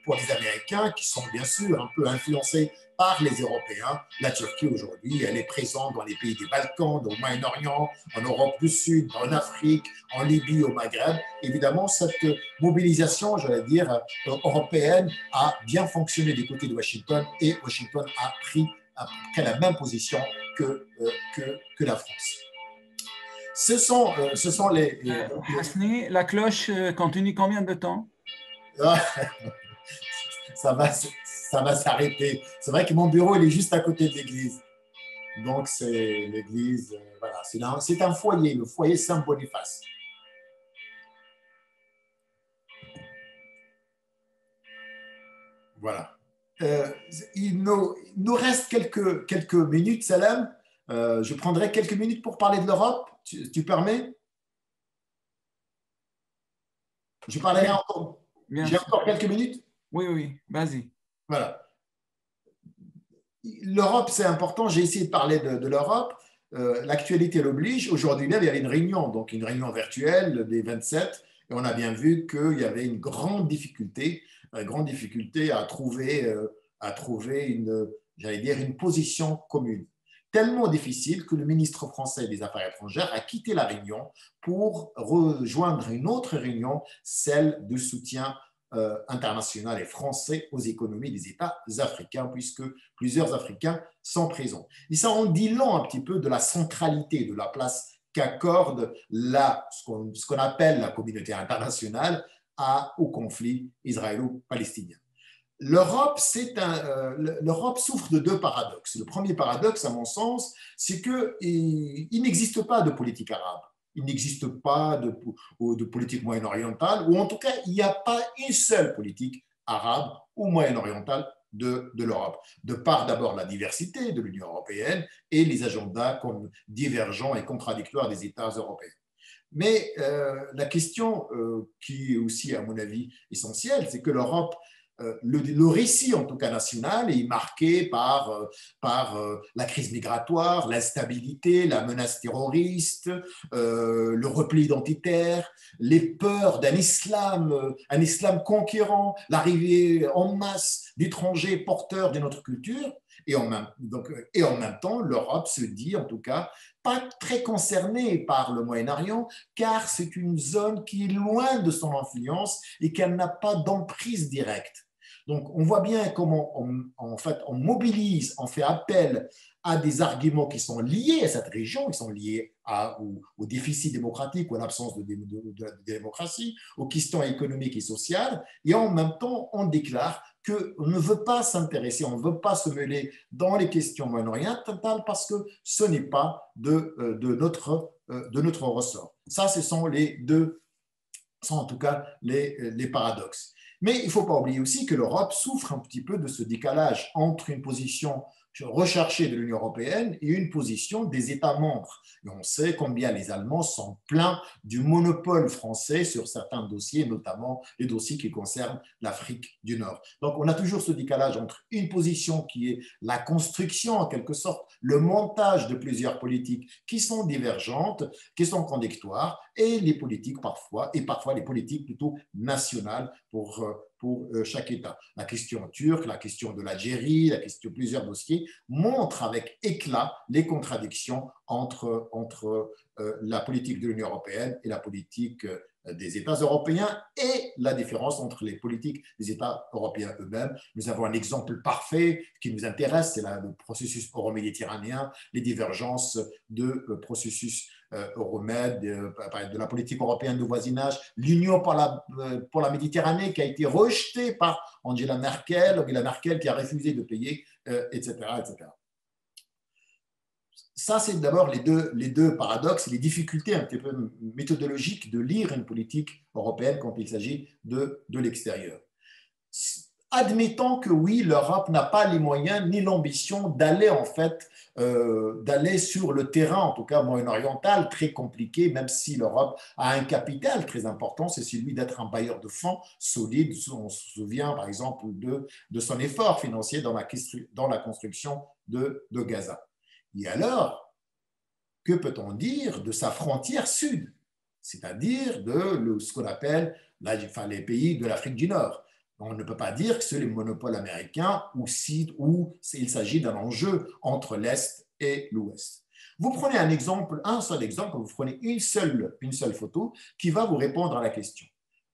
pour les Américains qui sont bien sûr un peu influencés par les Européens, la Turquie aujourd'hui, elle est présente dans les pays des Balkans, au Moyen-Orient, en Europe du Sud, en Afrique, en Libye, au Maghreb. Évidemment, cette mobilisation, j'allais dire, européenne a bien fonctionné du côté de Washington et Washington a pris la même position que la France. Ce sont les... Hasni, la cloche continue combien de temps? Ça va s'arrêter. C'est vrai que mon bureau, il est juste à côté de l'église. Donc, c'est l'église, voilà, c'est un foyer, le foyer Saint-Boniface. Voilà. Il nous reste quelques minutes, Salam. Je prendrai quelques minutes pour parler de l'Europe. Tu permets? Je parlerai encore. J'ai encore quelques minutes? Oui, vas-y. Voilà. L'Europe, c'est important. J'ai essayé de parler de l'Europe. L'actualité l'oblige. Aujourd'hui même, il y avait une réunion, donc une réunion virtuelle des 27, et on a bien vu qu'il y avait une grande difficulté à trouver une position commune. Tellement difficile que le ministre français des Affaires étrangères a quitté la réunion pour rejoindre une autre réunion, celle de soutien international et français aux économies des États africains, puisque plusieurs Africains sont présents. Et ça en dit long un petit peu de la centralité, de la place qu'accorde ce qu'on appelle la communauté internationale au conflit israélo-palestinien. L'Europe souffre de deux paradoxes. Le premier paradoxe, à mon sens, c'est qu'il n'existe pas de politique arabe. Il n'existe pas de politique moyen-orientale, ou en tout cas, il n'y a pas une seule politique arabe ou moyen-orientale de l'Europe, de par d'abord la diversité de l'Union européenne et les agendas comme divergents et contradictoires des États européens. Mais la question qui est aussi, à mon avis, essentielle, c'est que l'Europe, le récit en tout cas national est marqué par la crise migratoire, l'instabilité, la menace terroriste, le repli identitaire, les peurs d'un un islam conquérant, l'arrivée en masse d'étrangers porteurs de notre culture. Et en même temps, l'Europe se dit en tout cas pas très concernée par le Moyen-Orient, car c'est une zone qui est loin de son influence et qu'elle n'a pas d'emprise directe. Donc, on voit bien comment en fait, on mobilise, on fait appel à des arguments qui sont liés à cette région, qui sont liés au déficit démocratique ou à l'absence de démocratie, aux questions économiques et sociales, et en même temps, on déclare qu'on ne veut pas s'intéresser, on ne veut pas se mêler dans les questions moyen-orientales parce que ce n'est pas de notre ressort. Ça, ce sont sont en tout cas les paradoxes. Mais il ne faut pas oublier aussi que l'Europe souffre un petit peu de ce décalage entre une position recherchée de l'Union européenne et une position des États membres. Et on sait combien les Allemands sont pleins du monopole français sur certains dossiers, notamment les dossiers qui concernent l'Afrique du Nord. Donc on a toujours ce décalage entre une position qui est la construction, en quelque sorte, le montage de plusieurs politiques qui sont divergentes, qui sont contradictoires, et les politiques parfois les politiques plutôt nationales pour chaque État. La question turque, la question de l'Algérie, la question de plusieurs dossiers montrent avec éclat les contradictions entre la politique de l'Union européenne et la politique des États européens et la différence entre les politiques des États européens eux-mêmes. Nous avons un exemple parfait qui nous intéresse, c'est le processus euro-méditerranéen, les divergences de processus Euromède, de la politique européenne de voisinage, l'Union pour la Méditerranée qui a été rejetée par Angela Merkel qui a refusé de payer, etc., etc. Ça, c'est d'abord les deux paradoxes, les difficultés un petit peu méthodologiques de lire une politique européenne quand il s'agit de l'extérieur. Admettons que oui, l'Europe n'a pas les moyens ni l'ambition d'aller en fait d'aller sur le terrain, en tout cas moyen-oriental, très compliqué, même si l'Europe a un capital très important, c'est celui d'être un bailleur de fonds solide. On se souvient par exemple de son effort financier dans la construction de Gaza. Et alors, que peut-on dire de sa frontière sud, c'est-à-dire de ce qu'on appelle les pays de l'Afrique du Nord? On ne peut pas dire que c'est les monopoles américains ou il s'agit d'un enjeu entre l'Est et l'Ouest. Vous prenez un seul exemple, vous prenez une seule photo qui va vous répondre à la question.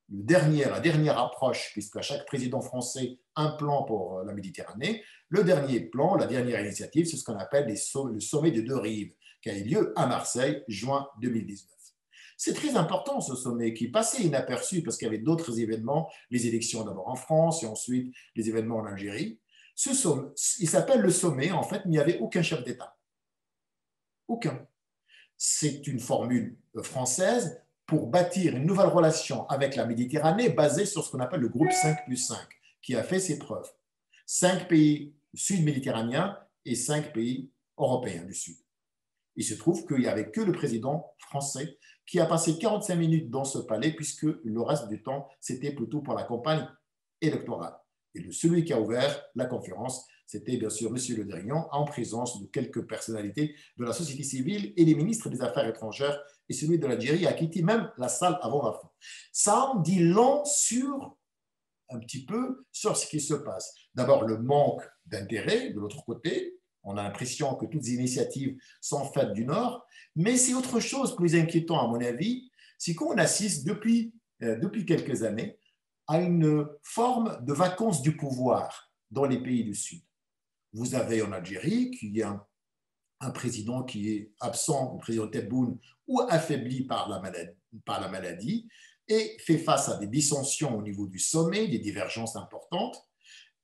La dernière approche, puisqu'à chaque président français un plan pour la Méditerranée, le dernier plan, la dernière initiative, c'est ce qu'on appelle le sommet des deux rives, qui a eu lieu à Marseille, juin 2019. C'est très important ce sommet qui passait inaperçu parce qu'il y avait d'autres événements, les élections d'abord en France et ensuite les événements en Algérie. Il s'appelle le sommet en fait, mais il n'y avait aucun chef d'État. Aucun. C'est une formule française pour bâtir une nouvelle relation avec la Méditerranée basée sur ce qu'on appelle le groupe 5+5, qui a fait ses preuves. 5 pays sud-méditerranéens et 5 pays européens du Sud. Il se trouve qu'il n'y avait que le président français qui a passé 45 minutes dans ce palais, puisque le reste du temps, c'était plutôt pour la campagne électorale. Et celui qui a ouvert la conférence, c'était bien sûr M. Le Drian, en présence de quelques personnalités de la société civile et les ministres des Affaires étrangères, et celui de l'Algérie a quitté même la salle avant la fin. Ça en dit long un petit peu sur ce qui se passe. D'abord, le manque d'intérêt de l'autre côté. On a l'impression que toutes les initiatives sont faites du Nord, mais c'est autre chose plus inquiétant à mon avis, c'est qu'on assiste depuis quelques années à une forme de vacance du pouvoir dans les pays du Sud. Vous avez en Algérie qui a un président qui est absent, le président Tebboune, ou affaibli par la maladie, et fait face à des dissensions au niveau du sommet, des divergences importantes.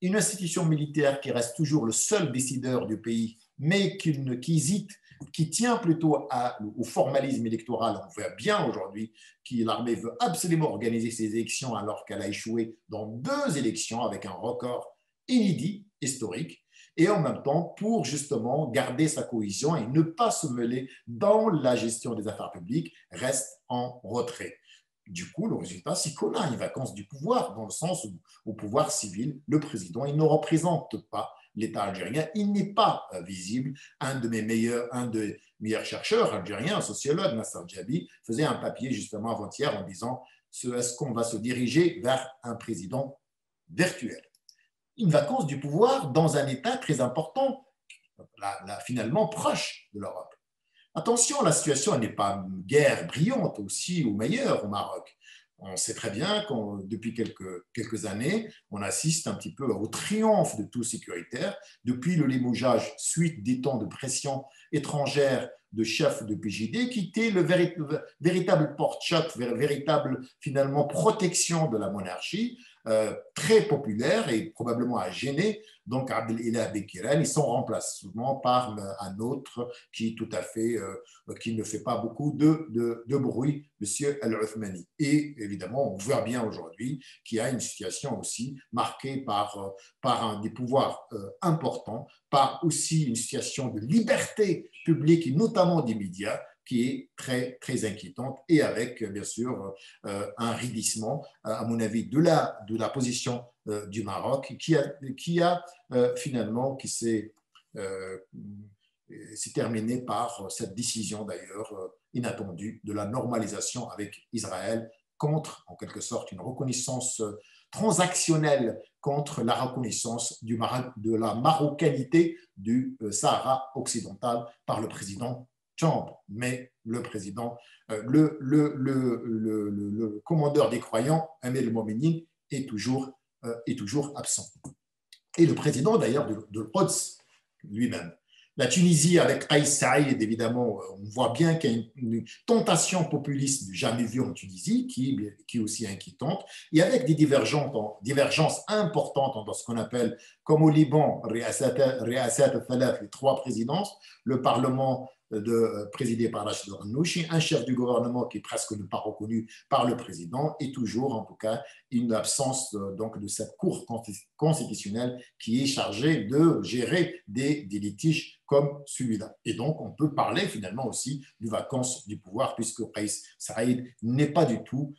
Une institution militaire qui reste toujours le seul décideur du pays, mais qui hésite, qui tient plutôt au formalisme électoral. On voit bien aujourd'hui que l'armée veut absolument organiser ces élections alors qu'elle a échoué dans 2 élections avec un record inédit, historique, et en même temps pour justement garder sa cohésion et ne pas se mêler dans la gestion des affaires publiques, reste en retrait. Du coup, le résultat, c'est qu'on a une vacance du pouvoir, dans le sens où, au pouvoir civil, le président, il ne représente pas l'État algérien, il n'est pas visible. Un des meilleurs chercheurs algériens, un sociologue, Nasser Djabi, faisait un papier justement avant-hier en disant est-ce qu'on va se diriger vers un président virtuel? Une vacance du pouvoir dans un État très important, finalement proche de l'Europe. Attention, la situation n'est pas guère brillante aussi ou meilleure au Maroc. On sait très bien que depuis quelques années, on assiste un petit peu au triomphe de tout sécuritaire. Depuis le limogeage suite des temps de pression étrangère de chefs de PJD, qui était le véritable porte-choc, véritable finalement protection de la monarchie, très populaire et probablement à gêner donc Abdelilah Bekiran, ils sont remplacement par un autre qui tout à fait qui ne fait pas beaucoup de bruit, M. Al-Uthmani. Et évidemment, on voit bien aujourd'hui qu'il y a une situation aussi marquée par des pouvoirs importants, par aussi une situation de liberté publique et notamment des médias qui est très, très inquiétante et avec, bien sûr, un raidissement, à mon avis, de la position du Maroc qui s'est terminé par cette décision, d'ailleurs, inattendue de la normalisation avec Israël contre, en quelque sorte, une reconnaissance transactionnelle contre la reconnaissance de la marocanité du Sahara occidental par le président Trump, mais le président, le commandeur des croyants, Amir el-Mouminin, est toujours absent. Et le président, d'ailleurs, de l'Quds lui-même. La Tunisie, avec Kais Saïed, évidemment, on voit bien qu'il y a une tentation populiste jamais vue en Tunisie, qui est aussi inquiétante, et avec des divergences importantes dans ce qu'on appelle, comme au Liban, Riasat al-Thalath, les trois présidences, le Parlement présidé par Rachid Ghannouchi, un chef du gouvernement qui est presque pas reconnu par le président, et toujours, en tout cas, une absence donc de cette cour constitutionnelle qui est chargée de gérer des litiges comme celui-là. Et donc, on peut parler finalement aussi de vacances du pouvoir, puisque Kais Saïed n'est pas du tout,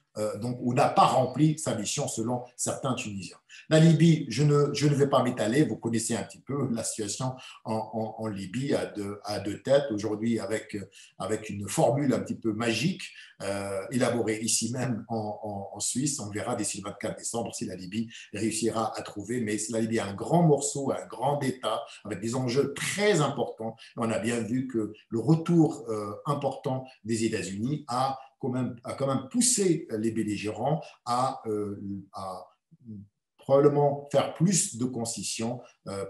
ou n'a pas rempli sa mission selon certains Tunisiens. La Libye, je ne vais pas m'étaler, vous connaissez un petit peu la situation en Libye à deux têtes, aujourd'hui avec une formule un petit peu magique, élaborée ici même en Suisse. On verra d'ici le 24 décembre si la Libye réussira à trouver, mais la Libye est un grand morceau, un grand État, avec des enjeux très importants. On a bien vu que le retour important des États-Unis a quand même poussé les belligérants à probablement faire plus de concessions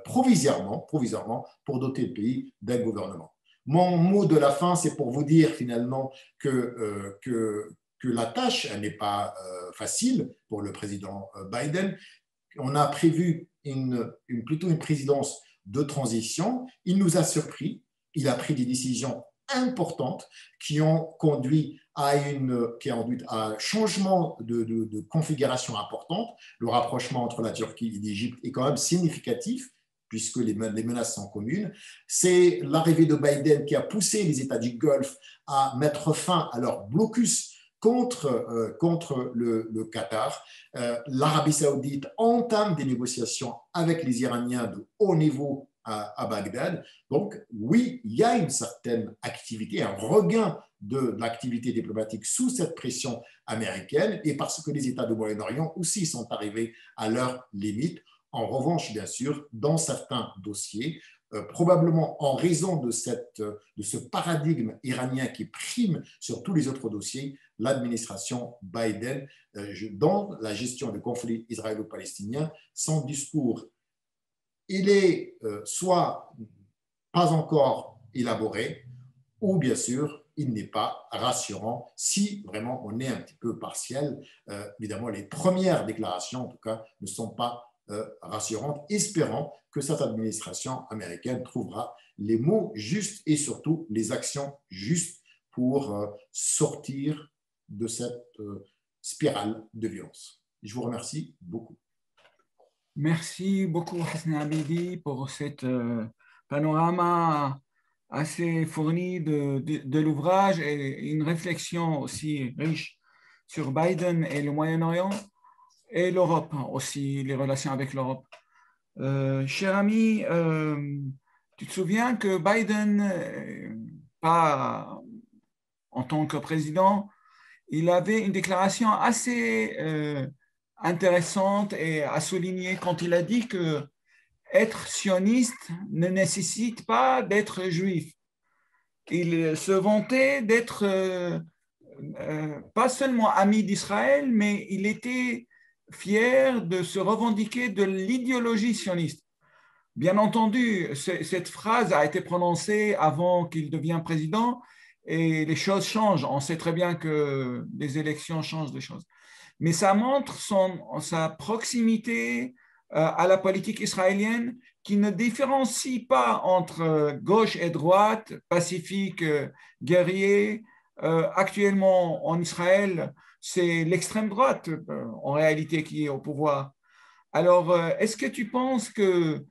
provisoirement pour doter le pays d'un gouvernement. Mon mot de la fin, c'est pour vous dire finalement que la tâche n'est pas facile pour le président Biden. On a prévu plutôt une présidence de transition. Il nous a surpris. Il a pris des décisions importantes qui ont conduit à un changement de configuration importante. Le rapprochement entre la Turquie et l'Égypte est quand même significatif, puisque les menaces sont communes. C'est l'arrivée de Biden qui a poussé les États du Golfe à mettre fin à leur blocus contre le Qatar. L'Arabie saoudite entame des négociations avec les Iraniens de haut niveau à Bagdad. Donc, oui, il y a une certaine activité, un regain de l'activité diplomatique sous cette pression américaine, et parce que les États du Moyen-Orient aussi sont arrivés à leurs limites. En revanche, bien sûr, dans certains dossiers, probablement en raison de ce paradigme iranien qui prime sur tous les autres dossiers, l'administration Biden, dans la gestion du conflit israélo-palestinien, son discours, il est soit pas encore élaboré, ou bien sûr, il n'est pas rassurant si vraiment on est un petit peu partiel. Évidemment, les premières déclarations, en tout cas, ne sont pas rassurantes, espérant que cette administration américaine trouvera les mots justes et surtout les actions justes pour sortir de cette spirale de violence. Je vous remercie beaucoup. Merci beaucoup, Hassan Abidi, pour cette panorama assez fourni de l'ouvrage et une réflexion aussi riche sur Biden et le Moyen-Orient et l'Europe aussi, les relations avec l'Europe. Cher ami, tu te souviens que Biden, pas en tant que président, il avait une déclaration assez intéressante et à souligner quand il a dit que être sioniste ne nécessite pas d'être juif. Il se vantait d'être pas seulement ami d'Israël, mais il était fier de se revendiquer de l'idéologie sioniste. Bien entendu, cette phrase a été prononcée avant qu'il devienne président et les choses changent. On sait très bien que les élections changent les choses. Mais ça montre sa proximité à la politique israélienne qui ne différencie pas entre gauche et droite, pacifique, guerrier. Actuellement, en Israël, c'est l'extrême droite, en réalité, qui est au pouvoir. Alors, est-ce que tu penses que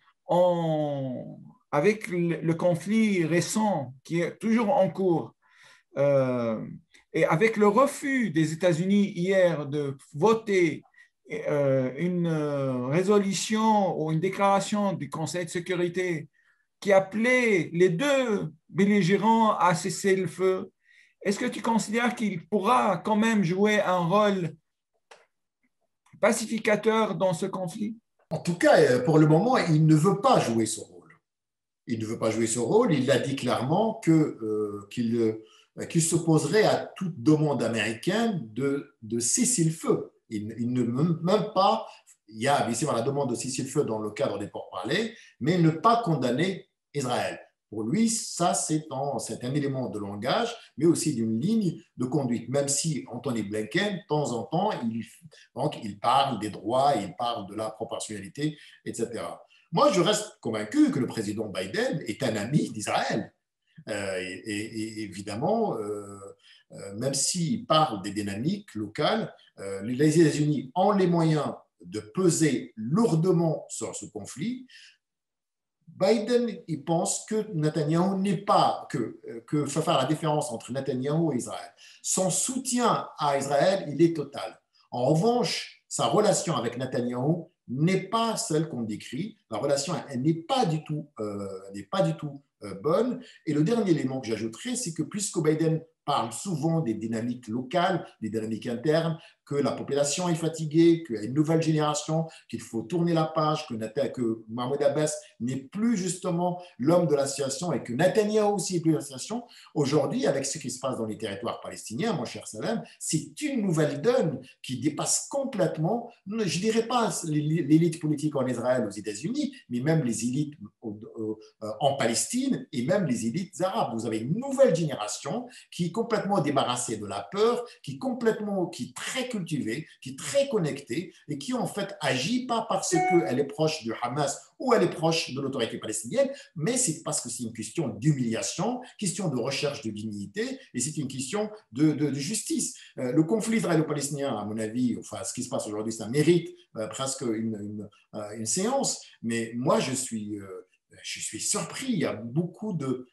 avec le conflit récent qui est toujours en cours, euh, et avec le refus des États-Unis hier de voter une résolution ou une déclaration du Conseil de sécurité qui appelait les deux belligérants à cesser le feu, est-ce que tu considères qu'il pourra quand même jouer un rôle pacificateur dans ce conflit? En tout cas, pour le moment, il ne veut pas jouer ce rôle. Il ne veut pas jouer ce rôle. Il a dit clairement qu'il s'opposerait à toute demande américaine de cesser le feu. Il ne même pas, il y a bien sûr la demande de cesser le feu dans le cadre des pourparlers, mais ne pas condamner Israël. Pour lui, ça, c'est un élément de langage, mais aussi d'une ligne de conduite, même si Anthony Blinken, de temps en temps, il parle des droits, il parle de la proportionnalité, etc. Moi, je reste convaincu que le président Biden est un ami d'Israël. Et évidemment, même s'il parle des dynamiques locales, les États-Unis ont les moyens de peser lourdement sur ce conflit. Biden, il pense que Netanyahou n'est pas, que faut faire la différence entre Netanyahou et Israël. Son soutien à Israël, il est total. En revanche, sa relation avec Netanyahou n'est pas celle qu'on décrit. La relation, elle n'est pas du tout, bonne. Et le dernier élément que j'ajouterais, c'est que puisque Biden parle souvent des dynamiques locales, des dynamiques internes, que la population est fatiguée, qu'il y a une nouvelle génération, qu'il faut tourner la page, que Mahmoud Abbas n'est plus justement l'homme de la situation et que Netanyahou aussi n'est plus de la situation. Aujourd'hui, avec ce qui se passe dans les territoires palestiniens, mon cher Salem, c'est une nouvelle donne qui dépasse complètement, je ne dirais pas l'élite politique en Israël, aux États-Unis, mais même les élites en Palestine et même les élites arabes. Vous avez une nouvelle génération qui est complètement débarrassée de la peur, qui est très cultivée, qui est très connectée et qui en fait agit pas parce qu'elle est proche du Hamas ou elle est proche de l'autorité palestinienne, mais c'est parce que c'est une question d'humiliation, question de recherche de dignité et c'est une question de justice. Le conflit israélo-palestinien, à mon avis, enfin ce qui se passe aujourd'hui, ça mérite presque une séance, mais moi je suis surpris. Il y a beaucoup de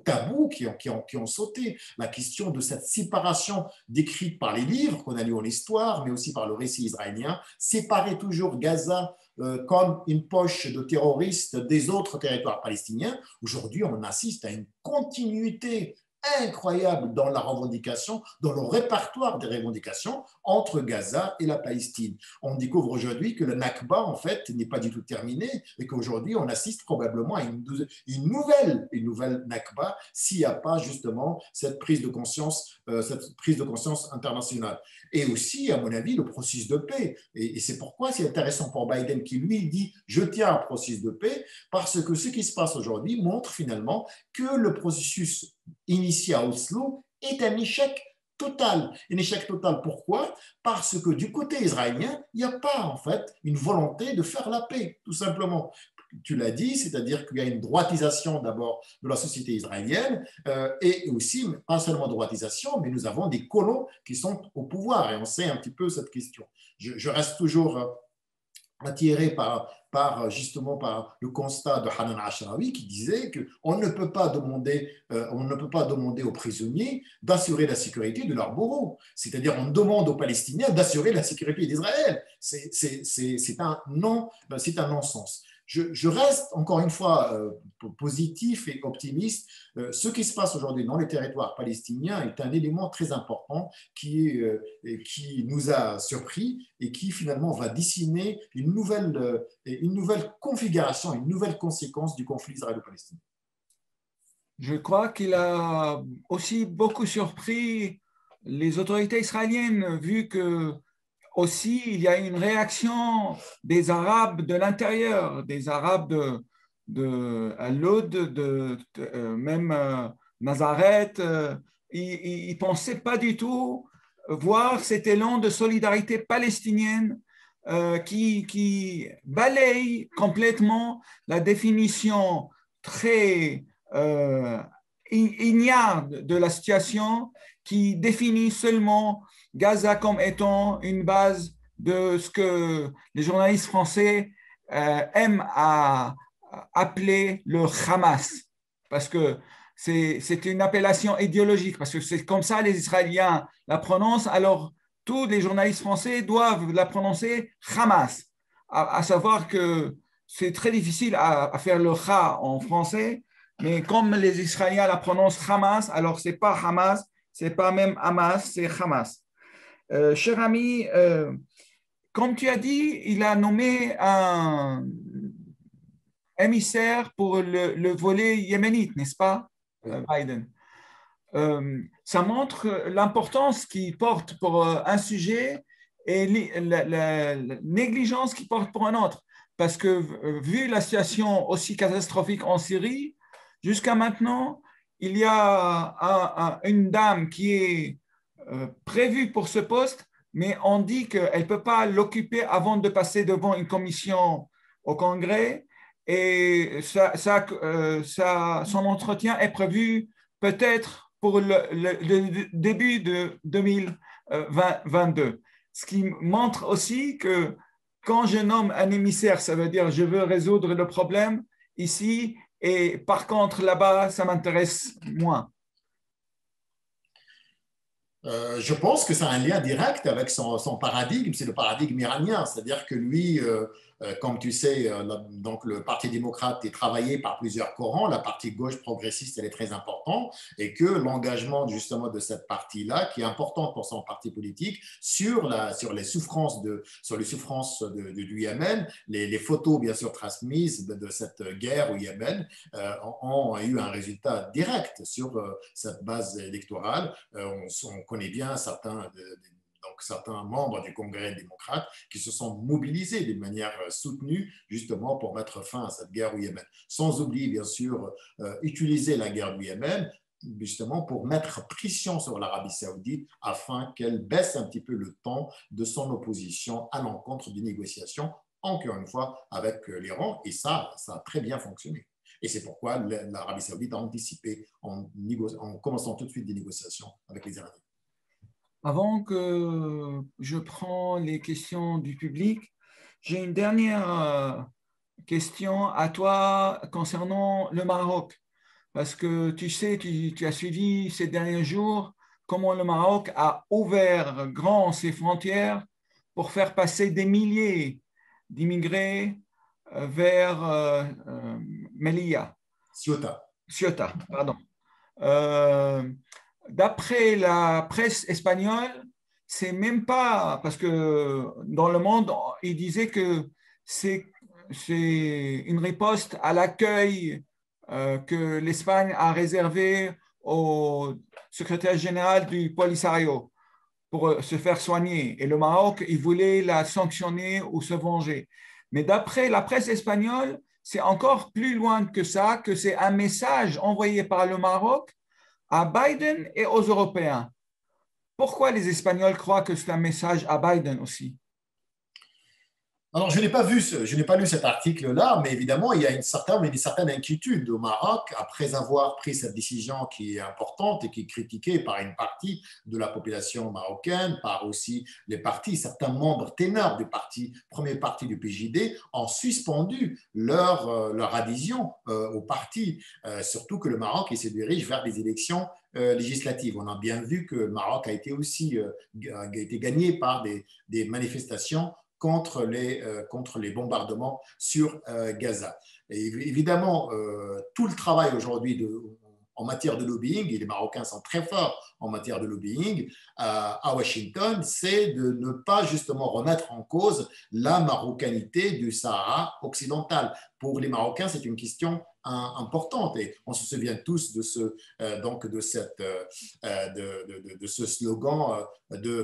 tabous qui ont sauté. La question de cette séparation décrite par les livres qu'on a lus en histoire, mais aussi par le récit israélien, séparer toujours Gaza comme une poche de terroristes des autres territoires palestiniens. Aujourd'hui, on assiste à une continuité incroyable dans la revendication, dans le répertoire des revendications entre Gaza et la Palestine. On découvre aujourd'hui que le Nakba, en fait, n'est pas du tout terminé et qu'aujourd'hui, on assiste probablement à une nouvelle Nakba s'il n'y a pas justement cette prise de conscience internationale. Et aussi, à mon avis, le processus de paix. Et c'est pourquoi c'est intéressant pour Biden qui, lui, dit « je tiens à un processus de paix » parce que ce qui se passe aujourd'hui montre finalement que le processus initié à Oslo est un échec total. Un échec total, pourquoi? Parce que du côté israélien, il n'y a pas en fait une volonté de faire la paix, tout simplement. Tu l'as dit, c'est-à-dire qu'il y a une droitisation d'abord de la société israélienne et aussi, pas seulement droitisation, mais nous avons des colons qui sont au pouvoir et on sait un petit peu cette question. Je reste toujours attiré justement par le constat de Hanan Ashrawi qui disait qu'on ne peut pas demander, aux prisonniers d'assurer la sécurité de leurs bourreaux. C'est-à-dire on demande aux Palestiniens d'assurer la sécurité d'Israël. C'est un non-sens. Je reste encore une fois positif et optimiste. Ce qui se passe aujourd'hui dans les territoires palestiniens est un élément très important qui nous a surpris et qui finalement va dessiner une nouvelle configuration, une nouvelle conséquence du conflit israélo-palestinien. Je crois qu'il a aussi beaucoup surpris les autorités israéliennes, vu que aussi il y a une réaction des Arabes de l'intérieur, des Arabes à Lod, même Nazareth. Ils ne pensaient pas du tout voir cet élan de solidarité palestinienne qui balaye complètement la définition très ignare de la situation, qui définit seulement Gaza comme étant une base de ce que les journalistes français aiment à appeler le Hamas, parce que c'est une appellation idéologique, parce que c'est comme ça les Israéliens la prononcent, alors tous les journalistes français doivent la prononcer Hamas, à savoir que c'est très difficile à faire le Kha en français, mais comme les Israéliens la prononcent Hamas, alors c'est pas Hamas, c'est pas même Hamas, c'est Hamas. Cher ami, comme tu as dit, il a nommé un émissaire pour le volet yéménite, n'est-ce pas, Biden? Ça montre l'importance qu'il porte pour un sujet et la négligence qu'il porte pour un autre. Parce que vu la situation aussi catastrophique en Syrie, jusqu'à maintenant, il y a une dame qui est prévue pour ce poste, mais on dit qu'elle ne peut pas l'occuper avant de passer devant une commission au Congrès, et son entretien est prévu peut-être pour le début de 2022. Ce qui montre aussi que quand je nomme un émissaire, ça veut dire je veux résoudre le problème ici, et par contre là-bas, ça m'intéresse moins. Je pense que ça a un lien direct avec son paradigme, c'est le paradigme iranien, c'est-à-dire que lui, comme tu sais, donc le Parti démocrate est travaillé par plusieurs courants, la partie gauche progressiste elle est très importante, et que l'engagement justement de cette partie-là, qui est importante pour son parti politique, sur les souffrances du Yémen, les photos bien sûr transmises de cette guerre au Yémen ont eu un résultat direct sur cette base électorale. On connaît bien certains membres du Congrès démocrate qui se sont mobilisés de manière soutenue justement pour mettre fin à cette guerre au Yémen. Sans oublier, bien sûr, utiliser la guerre du Yémen justement pour mettre pression sur l'Arabie saoudite afin qu'elle baisse un petit peu le ton de son opposition à l'encontre des négociations, encore une fois, avec l'Iran. Et ça a très bien fonctionné. Et c'est pourquoi l'Arabie saoudite a anticipé en commençant tout de suite des négociations avec les Iraniens. Avant que je prends les questions du public, j'ai une dernière question à toi concernant le Maroc. Parce que tu sais, tu as suivi ces derniers jours comment le Maroc a ouvert grand ses frontières pour faire passer des milliers d'immigrés vers Melilla. Ceuta, pardon. D'après la presse espagnole, c'est même pas parce que dans le monde, il disait que c'est une riposte à l'accueil que l'Espagne a réservé au secrétaire général du Polisario pour se faire soigner. Et le Maroc, il voulait la sanctionner ou se venger. Mais d'après la presse espagnole, c'est encore plus loin que ça, que c'est un message envoyé par le Maroc à Biden et aux Européens. Pourquoi les Espagnols croient que c'est un message à Biden aussi? Alors, je n'ai pas lu cet article-là, mais évidemment, il y a une certaine inquiétude au Maroc après avoir pris cette décision qui est importante et qui est critiquée par une partie de la population marocaine, par aussi les partis, certains membres ténors du parti, premier parti du PJD, ont suspendu leur adhésion au parti, surtout que le Maroc il se dirige vers des élections législatives. On a bien vu que le Maroc a été aussi a été gagné par des manifestations contre les bombardements sur Gaza. Et évidemment, tout le travail aujourd'hui en matière de lobbying, et les Marocains sont très forts en matière de lobbying, à Washington, c'est de ne pas justement remettre en cause la marocanité du Sahara occidental. Pour les Marocains, c'est une question importante et on se souvient tous de ce slogan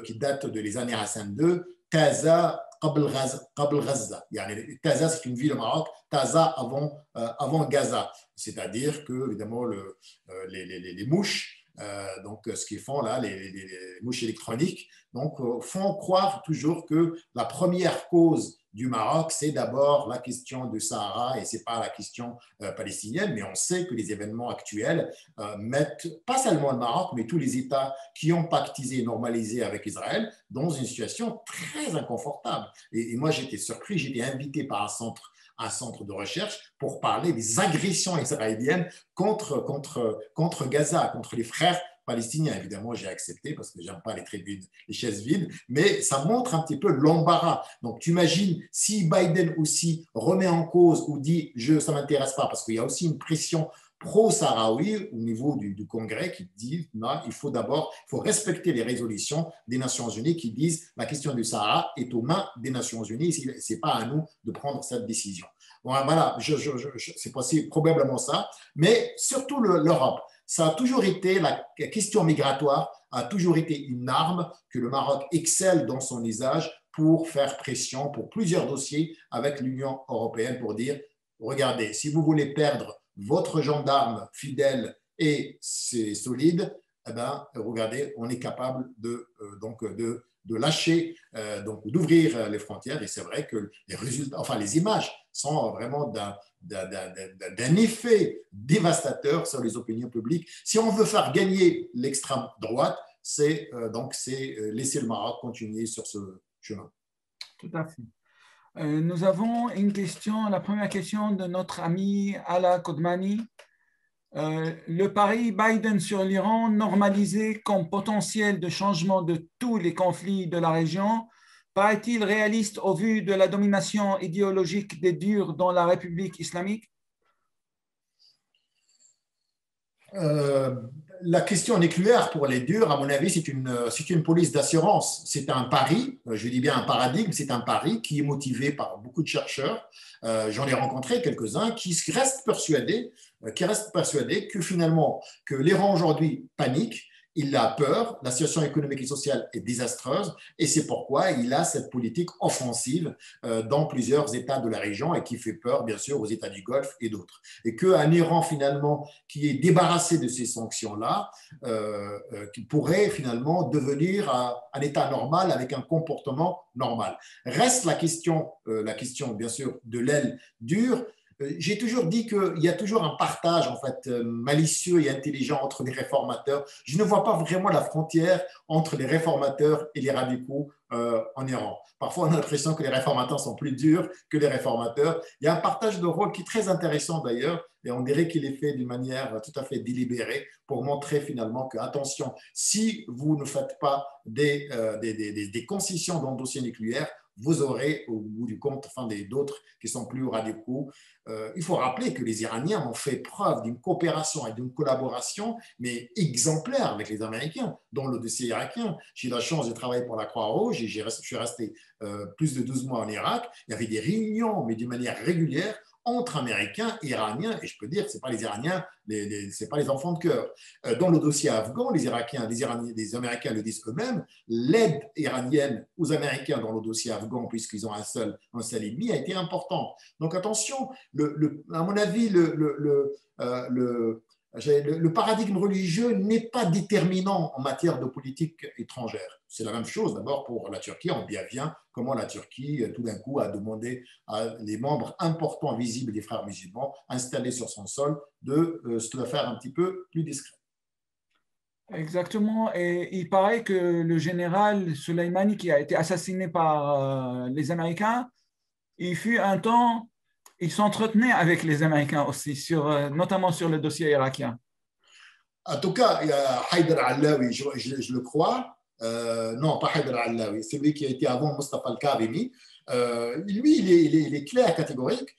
qui date des années 62, Taza قبل غزة. Taza, c'est une ville au Maroc, Taza avant Gaza. C'est-à-dire que, évidemment, les mouches, donc ce qu'ils font là, les mouches électroniques, donc, font croire toujours que la première cause du Maroc, c'est d'abord la question du Sahara et ce n'est pas la question palestinienne, mais on sait que les événements actuels mettent pas seulement le Maroc, mais tous les États qui ont pactisé et normalisé avec Israël dans une situation très inconfortable. Et moi, j'étais surpris, j'étais invité par un centre de recherche pour parler des agressions israéliennes contre Gaza, contre les frères palestiniens. Évidemment, j'ai accepté parce que j'aime pas les tribunes, les chaises vides, mais ça montre un petit peu l'embarras. Donc, tu imagines si Biden aussi remet en cause ou dit ça m'intéresse pas, parce qu'il y a aussi une pression pro-sahraoui au niveau du Congrès qui dit non, il faut respecter les résolutions des Nations Unies qui disent la question du Sahara est aux mains des Nations Unies, c'est pas à nous de prendre cette décision. Bon, voilà, c'est probablement ça, mais surtout l'Europe. Ça a toujours été, la question migratoire a toujours été une arme que le Maroc excelle dans son usage pour faire pression pour plusieurs dossiers avec l'Union européenne pour dire, regardez, si vous voulez perdre votre gendarme fidèle et c'est solide, eh ben, regardez, on est capable de lâcher, donc d'ouvrir les frontières. Et c'est vrai que les résultats, enfin les images sont vraiment d'un effet dévastateur sur les opinions publiques. Si on veut faire gagner l'extrême droite, c'est laisser le Maroc continuer sur ce chemin. Tout à fait. Nous avons une question, la première question de notre ami Ala Kodmani. Le pari Biden sur l'Iran, normalisé comme potentiel de changement de tous les conflits de la région, paraît-il réaliste au vu de la domination idéologique des durs dans la République islamique? La question nucléaire pour les durs, à mon avis, c'est une police d'assurance. C'est un pari, je dis bien un paradigme, c'est un pari qui est motivé par beaucoup de chercheurs. J'en ai rencontré quelques-uns qui restent persuadés que finalement, que l'Iran aujourd'hui panique, il a peur, la situation économique et sociale est désastreuse et c'est pourquoi il a cette politique offensive dans plusieurs États de la région et qui fait peur bien sûr aux États du Golfe et d'autres. Et qu'un Iran finalement qui est débarrassé de ces sanctions-là, qui pourrait finalement devenir un État normal avec un comportement normal. Reste la question bien sûr de l'aile dure. J'ai toujours dit qu'il y a toujours un partage en fait malicieux et intelligent entre les réformateurs. Je ne vois pas vraiment la frontière entre les réformateurs et les radicaux en Iran. Parfois, on a l'impression que les réformateurs sont plus durs que les réformateurs. Il y a un partage de rôle qui est très intéressant d'ailleurs, et on dirait qu'il est fait d'une manière tout à fait délibérée pour montrer finalement que, attention, si vous ne faites pas des concessions dans le dossier nucléaire, vous aurez au bout du compte d'autres qui sont plus radicaux. Il faut rappeler que les Iraniens ont fait preuve d'une coopération et d'une collaboration, mais exemplaire avec les Américains dans le dossier irakien. J'ai eu la chance de travailler pour la Croix-Rouge et je suis resté plus de 12 mois en Irak. Il y avait des réunions, mais d'une manière régulière, entre Américains et Iraniens, et je peux dire que ce n'est pas les Iraniens, ce n'est pas les enfants de cœur. Dans le dossier afghan, les Américains le disent eux-mêmes, l'aide iranienne aux Américains dans le dossier afghan, puisqu'ils ont un seul ennemi, a été importante. Donc attention, à mon avis, le paradigme religieux n'est pas déterminant en matière de politique étrangère. C'est la même chose d'abord pour la Turquie. On bien vient comment la Turquie, tout d'un coup, a demandé à les membres importants, visibles des frères musulmans installés sur son sol de se faire un petit peu plus discret. Exactement. Et il paraît que le général Soleimani, qui a été assassiné par les Américains, il fut un temps, il s'entretenait avec les Américains aussi, notamment sur le dossier irakien. En tout cas, il y a Haider Allawi, je le crois. Non, pas Haider Allawi, celui qui a été avant Mustafa Al-Kadhimi. Lui, il est clair, catégorique.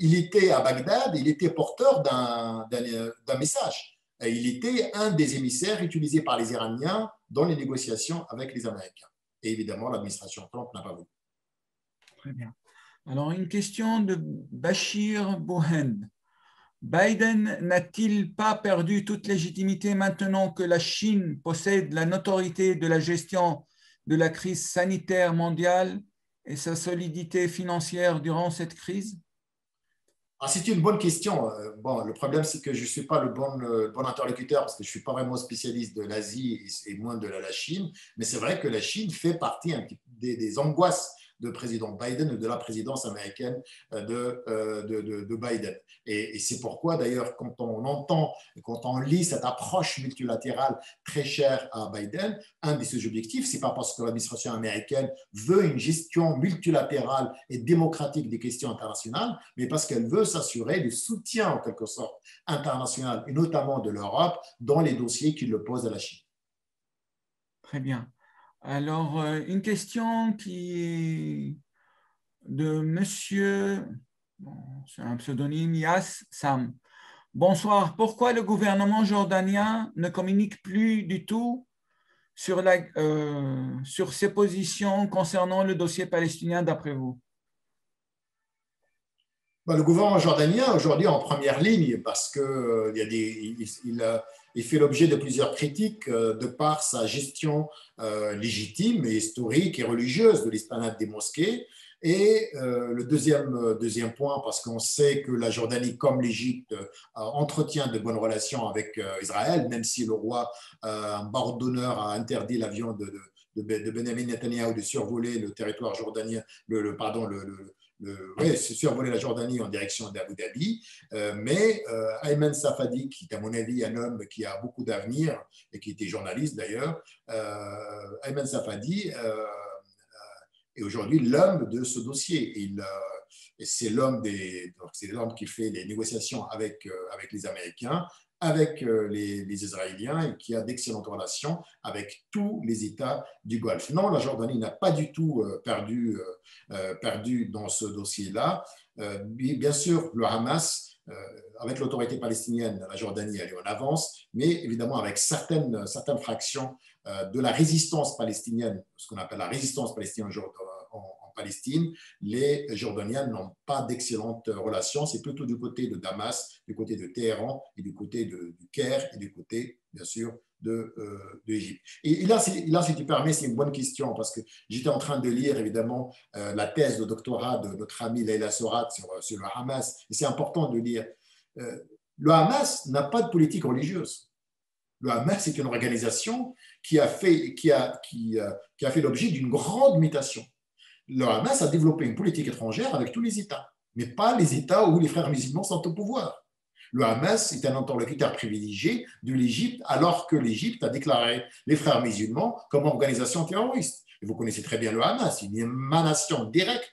Il était à Bagdad, il était porteur d'un message. Il était un des émissaires utilisés par les Iraniens dans les négociations avec les Américains. Et évidemment, l'administration Trump n'a pas voulu. Très bien. Alors, une question de Bachir Bouhend. Biden n'a-t-il pas perdu toute légitimité maintenant que la Chine possède la notoriété de la gestion de la crise sanitaire mondiale et sa solidité financière durant cette crise? C'est une bonne question. Bon, le problème, c'est que je ne suis pas le bon interlocuteur parce que je ne suis pas vraiment spécialiste de l'Asie et moins de la Chine. Mais c'est vrai que la Chine fait partie des angoisses de président Biden ou de la présidence américaine de Biden. Et c'est pourquoi, d'ailleurs, quand on entend et quand on lit cette approche multilatérale très chère à Biden, un de ses objectifs, ce n'est pas parce que l'administration américaine veut une gestion multilatérale et démocratique des questions internationales, mais parce qu'elle veut s'assurer du soutien, en quelque sorte, international, et notamment de l'Europe, dans les dossiers qui le posent à la Chine. Très bien. Alors, une question qui est de monsieur, c'est un pseudonyme, Yas Sam. Bonsoir. Pourquoi le gouvernement jordanien ne communique plus du tout sur ses positions concernant le dossier palestinien d'après vous? Le gouvernement jordanien aujourd'hui est en première ligne parce que il fait l'objet de plusieurs critiques de par sa gestion légitime et historique et religieuse de l'esplanade des mosquées. Et le deuxième point, parce qu'on sait que la Jordanie, comme l'Égypte, entretient de bonnes relations avec Israël, même si le roi, un baron d'honneur, a interdit l'avion de Benjamin Netanyahu de survoler le territoire jordanien, survoler la Jordanie en direction d'Abu Dhabi. Mais Ayman Safadi, qui est à mon avis un homme qui a beaucoup d'avenir et qui était journaliste d'ailleurs, Ayman Safadi est aujourd'hui l'homme de ce dossier. C'est l'homme qui fait les négociations avec les Américains, avec les Israéliens et qui a d'excellentes relations avec tous les États du Golfe. Non, la Jordanie n'a pas du tout perdu dans ce dossier-là. Bien sûr, le Hamas, avec l'autorité palestinienne, la Jordanie, elle est en avance, mais évidemment avec certaines fractions de la résistance palestinienne, ce qu'on appelle la résistance palestinienne en Palestine, les Jordaniens n'ont pas d'excellentes relations. C'est plutôt du côté de Damas, du côté de Téhéran et du côté du Caire et du côté, bien sûr, de l'Égypte. Et là, si tu permets, c'est une bonne question parce que j'étais en train de lire, évidemment, la thèse de doctorat de notre amie Leila Sorat sur le Hamas. Et c'est important de lire. Le Hamas n'a pas de politique religieuse. Le Hamas est une organisation qui a fait l'objet d'une grande mutation. Le Hamas a développé une politique étrangère avec tous les États, mais pas les États où les frères musulmans sont au pouvoir. Le Hamas est un interlocuteur privilégié de l'Égypte, alors que l'Égypte a déclaré les frères musulmans comme organisation terroriste. Et vous connaissez très bien le Hamas, une émanation directe.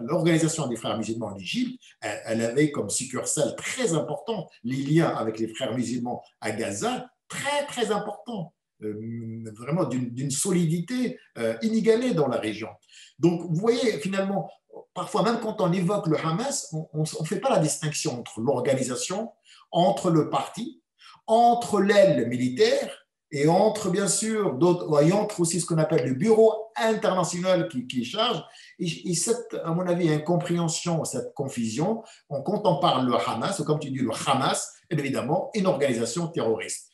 L'organisation des frères musulmans en Égypte, elle avait comme succursale très important les liens avec les frères musulmans à Gaza, très, très important. Vraiment d'une solidité inégalée dans la région. Donc, vous voyez, finalement, parfois, même quand on évoque le Hamas, on ne fait pas la distinction entre l'organisation, entre le parti, entre l'aile militaire et entre, bien sûr, et entre aussi ce qu'on appelle le bureau international qui charge. Et cette, à mon avis, incompréhension, cette confusion, quand on parle le Hamas, ou comme tu dis, le Hamas, évidemment, une organisation terroriste.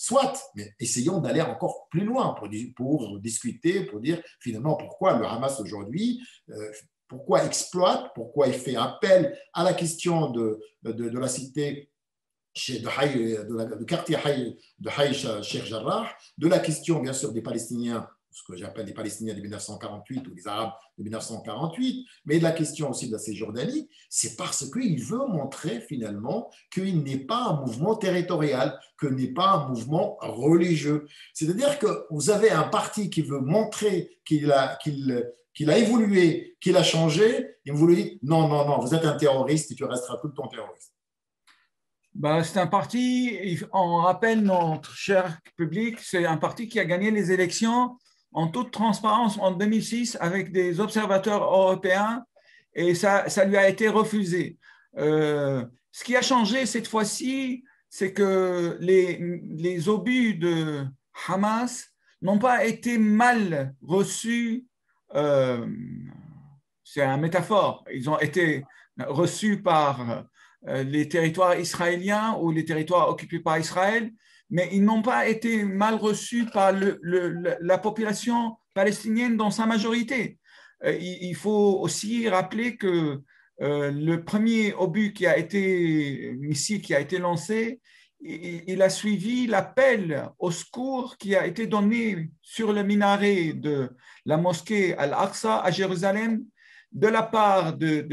Soit, mais essayons d'aller encore plus loin pour discuter, pour dire finalement pourquoi le Hamas aujourd'hui, pourquoi exploite, pourquoi il fait appel à la question de la cité du quartier de Haï Sheikh Jarrah, de la question bien sûr des Palestiniens, ce que j'appelle les Palestiniens de 1948 ou les Arabes de 1948, mais de la question aussi de la Cisjordanie, c'est parce qu'il veut montrer finalement qu'il n'est pas un mouvement territorial, que n'est pas un mouvement religieux. C'est-à-dire que vous avez un parti qui veut montrer qu'il a évolué, qu'il a changé, et vous lui dites non, non, non, vous êtes un terroriste et tu resteras tout le temps terroriste. Ben, c'est un parti, on rappelle notre cher public, c'est un parti qui a gagné les élections en toute transparence en 2006 avec des observateurs européens et ça lui a été refusé. Ce qui a changé cette fois-ci, c'est que les obus de Hamas n'ont pas été mal reçus. C'est une métaphore. Ils ont été reçus par les territoires israéliens ou les territoires occupés par Israël, mais ils n'ont pas été mal reçus par la population palestinienne dans sa majorité. Il faut aussi rappeler que le premier obus qui a été missile qui a été lancé, il a suivi l'appel au secours qui a été donné sur le minaret de la mosquée Al-Aqsa à Jérusalem de la part des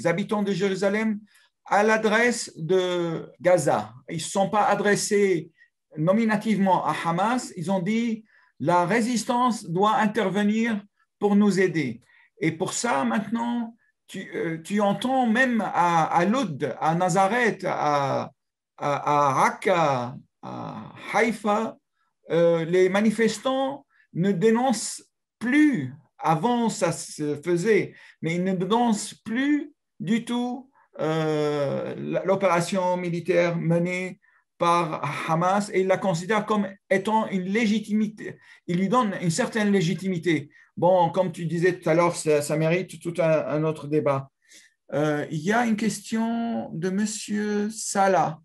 habitants de Jérusalem à l'adresse de Gaza. Ils ne se sont pas adressés nominativement à Hamas, ils ont dit la résistance doit intervenir pour nous aider. Et pour ça, maintenant, tu entends même à Loud, à Nazareth, à Raqqa, à Haïfa, les manifestants ne dénoncent plus. Avant, ça se faisait, mais ils ne dénoncent plus du tout l'opération militaire menée par Hamas et ils la considèrent comme étant une légitimité. Il lui donne une certaine légitimité. Bon, comme tu disais tout à l'heure, ça mérite tout un autre débat. Il y a une question de Monsieur Salah.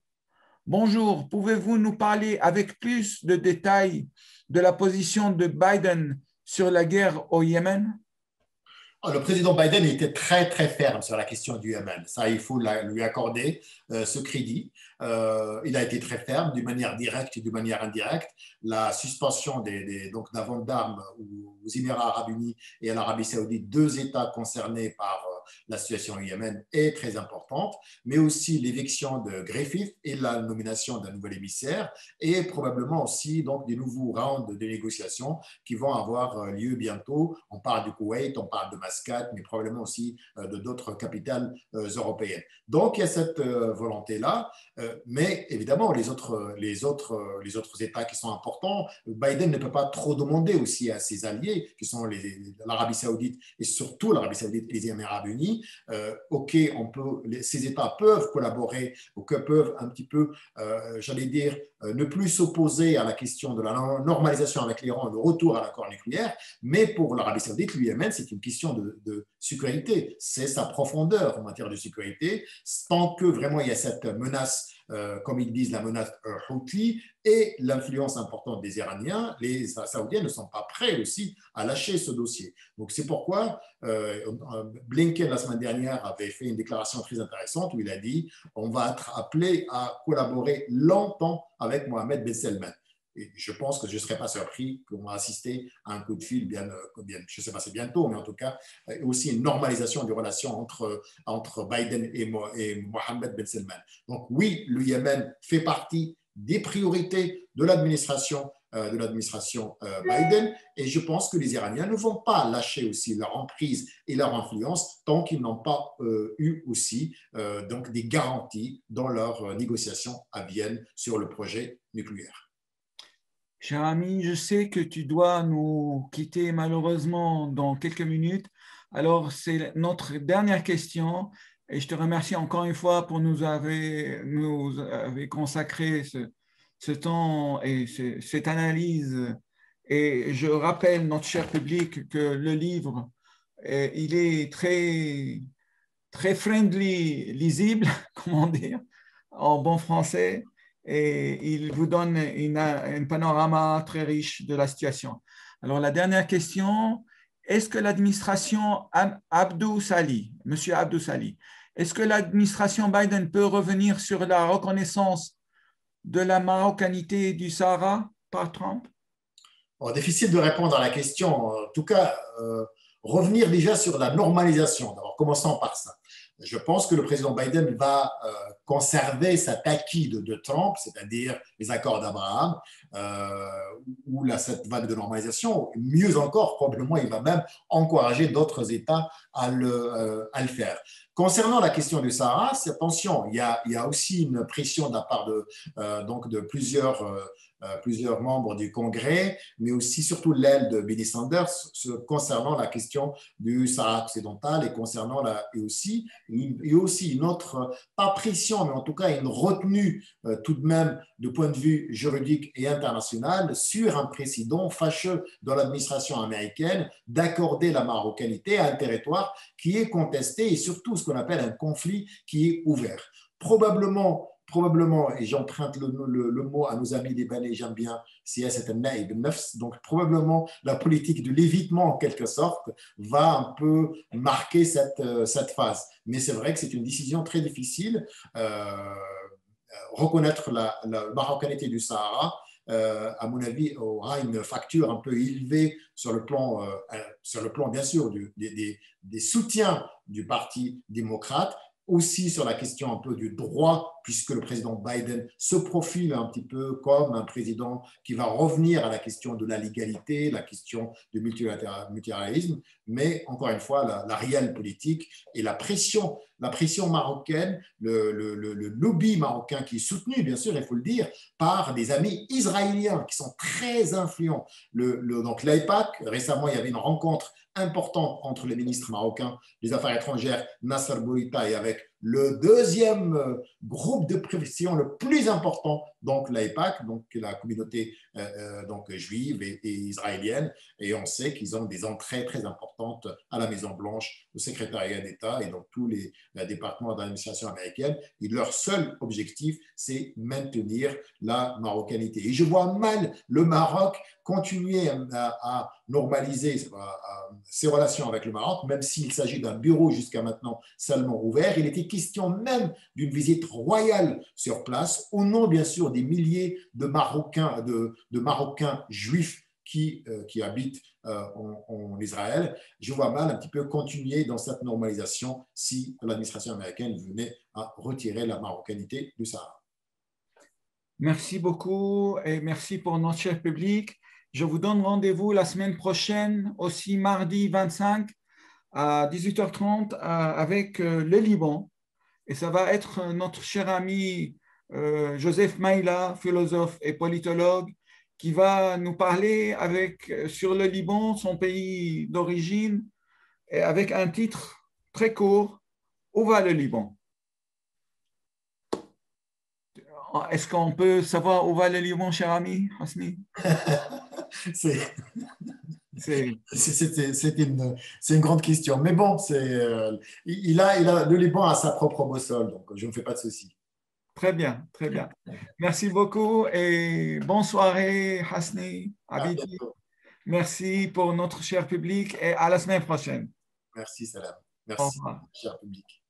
Bonjour, pouvez-vous nous parler avec plus de détails de la position de Biden sur la guerre au Yémen? Le président Biden était très, très ferme sur la question du Yémen. Ça, il faut lui accorder ce crédit. Il a été très ferme d'une manière directe et d'une manière indirecte. La suspension donc, de la vente d'armes aux Émirats arabes unis et à l'Arabie saoudite, deux États concernés par la situation au Yémen, est très importante, mais aussi l'éviction de Griffith et la nomination d'un nouvel émissaire et probablement aussi donc, des nouveaux rounds de négociations qui vont avoir lieu bientôt. On parle du Koweït, on parle de Mascate, mais probablement aussi de d'autres capitales européennes. Donc, il y a cette volonté-là, mais évidemment, les autres États qui sont importants, Biden ne peut pas trop demander aussi à ses alliés, qui sont l'Arabie saoudite et surtout l'Arabie saoudite et les Émirats arabes unis. OK, ces États peuvent collaborer ou que peuvent un petit peu, j'allais dire, ne plus s'opposer à la question de la normalisation avec l'Iran et le retour à l'accord nucléaire, mais pour l'Arabie saoudite, le Yémen, c'est une question de sécurité. C'est sa profondeur en matière de sécurité. Tant que vraiment il y a cette menace, comme ils disent, la menace Houthi et l'influence importante des Iraniens, les Saoudiens ne sont pas prêts aussi à lâcher ce dossier. Donc c'est pourquoi Blinken, la semaine dernière, avait fait une déclaration très intéressante où il a dit on va être appelé à collaborer longtemps avec Mohamed Ben Salman. Et je pense que je ne serais pas surpris qu'on va assister à un coup de fil, je ne sais pas si bientôt, mais en tout cas, aussi une normalisation des relations entre Biden et Mohamed Ben Salman. Donc oui, le Yémen fait partie des priorités de l'administration Biden, et je pense que les Iraniens ne vont pas lâcher aussi leur emprise et leur influence tant qu'ils n'ont pas eu aussi donc des garanties dans leurs négociations à Vienne sur le projet nucléaire. Cher ami, je sais que tu dois nous quitter malheureusement dans quelques minutes. Alors, c'est notre dernière question et je te remercie encore une fois pour nous avoir consacré ce temps et cette analyse. Et je rappelle notre cher public que le livre, il est très, très friendly, lisible, comment dire, en bon français. Et il vous donne un panorama très riche de la situation. Alors, la dernière question, est-ce que l'administration Abdou Sali, Monsieur Abdou Sali, est-ce que l'administration Biden peut revenir sur la reconnaissance de la marocanité du Sahara par Trump? Bon, difficile de répondre à la question. En tout cas, revenir déjà sur la normalisation. D'abord, commençons par ça. Je pense que le président Biden va conserver cet acquis de Trump, c'est-à-dire les accords d'Abraham, ou cette vague de normalisation. Mieux encore, probablement, il va même encourager d'autres États à le faire. Concernant la question du Sahara, attention, il y a aussi une pression de la part donc de plusieurs membres du Congrès, mais aussi surtout l'aile de Bernie Sanders concernant la question du Sahara occidental et concernant aussi une autre, pas pression, mais en tout cas une retenue tout de même de point de vue juridique et international sur un précédent fâcheux dans l'administration américaine d'accorder la marocanité à un territoire qui est contesté et surtout ce qu'on appelle un conflit qui est ouvert. Probablement, et j'emprunte le mot à nos amis libanais, j'aime bien, donc probablement la politique de l'évitement en quelque sorte va un peu marquer cette phase. Mais c'est vrai que c'est une décision très difficile. Reconnaître la marocanité du Sahara, à mon avis, aura une facture un peu élevée sur le plan bien sûr, des soutiens du Parti démocrate, aussi sur la question un peu du droit, puisque le président Biden se profile un petit peu comme un président qui va revenir à la question de la légalité, la question du multilatéralisme, mais encore une fois, la réelle politique et la pression marocaine, le lobby marocain qui est soutenu, bien sûr, il faut le dire, par des amis israéliens qui sont très influents. Donc l'AIPAC, récemment, il y avait une rencontre importante entre les ministres marocains des Affaires étrangères, Nasser Bourita, et avec le deuxième groupe de pression le plus important, donc l'AIPAC, donc la communauté donc juive et israélienne, et on sait qu'ils ont des entrées très importantes à la Maison-Blanche, au secrétariat d'État et dans tous les départements de l'administration américaine. Et leur seul objectif, c'est maintenir la marocanité. Et je vois mal le Maroc continuer à normaliser ses relations avec le Maroc, même s'il s'agit d'un bureau jusqu'à maintenant seulement ouvert. Il était question même d'une visite royale sur place, au nom bien sûr des milliers de Marocains, de Marocains juifs qui habitent en Israël. Je vois mal un petit peu continuer dans cette normalisation si l'administration américaine venait à retirer la marocanité du Sahara. Merci beaucoup et merci pour notre cher public. Je vous donne rendez-vous la semaine prochaine, aussi mardi 25 à 18h30 avec le Liban. Et ça va être notre cher ami Joseph Maïla, philosophe et politologue, qui va nous parler sur le Liban, son pays d'origine, et avec un titre très court, Où va le Liban? Est-ce qu'on peut savoir où va le Liban, cher ami Hasni? C'est une grande question. Mais bon, le Liban a sa propre boussole, donc je ne me fais pas de soucis. Très bien, très bien. Merci beaucoup et bonne soirée, Hasni, Abidi. Merci pour notre cher public et à la semaine prochaine. Merci, Salam. Au Merci, revoir. cher public.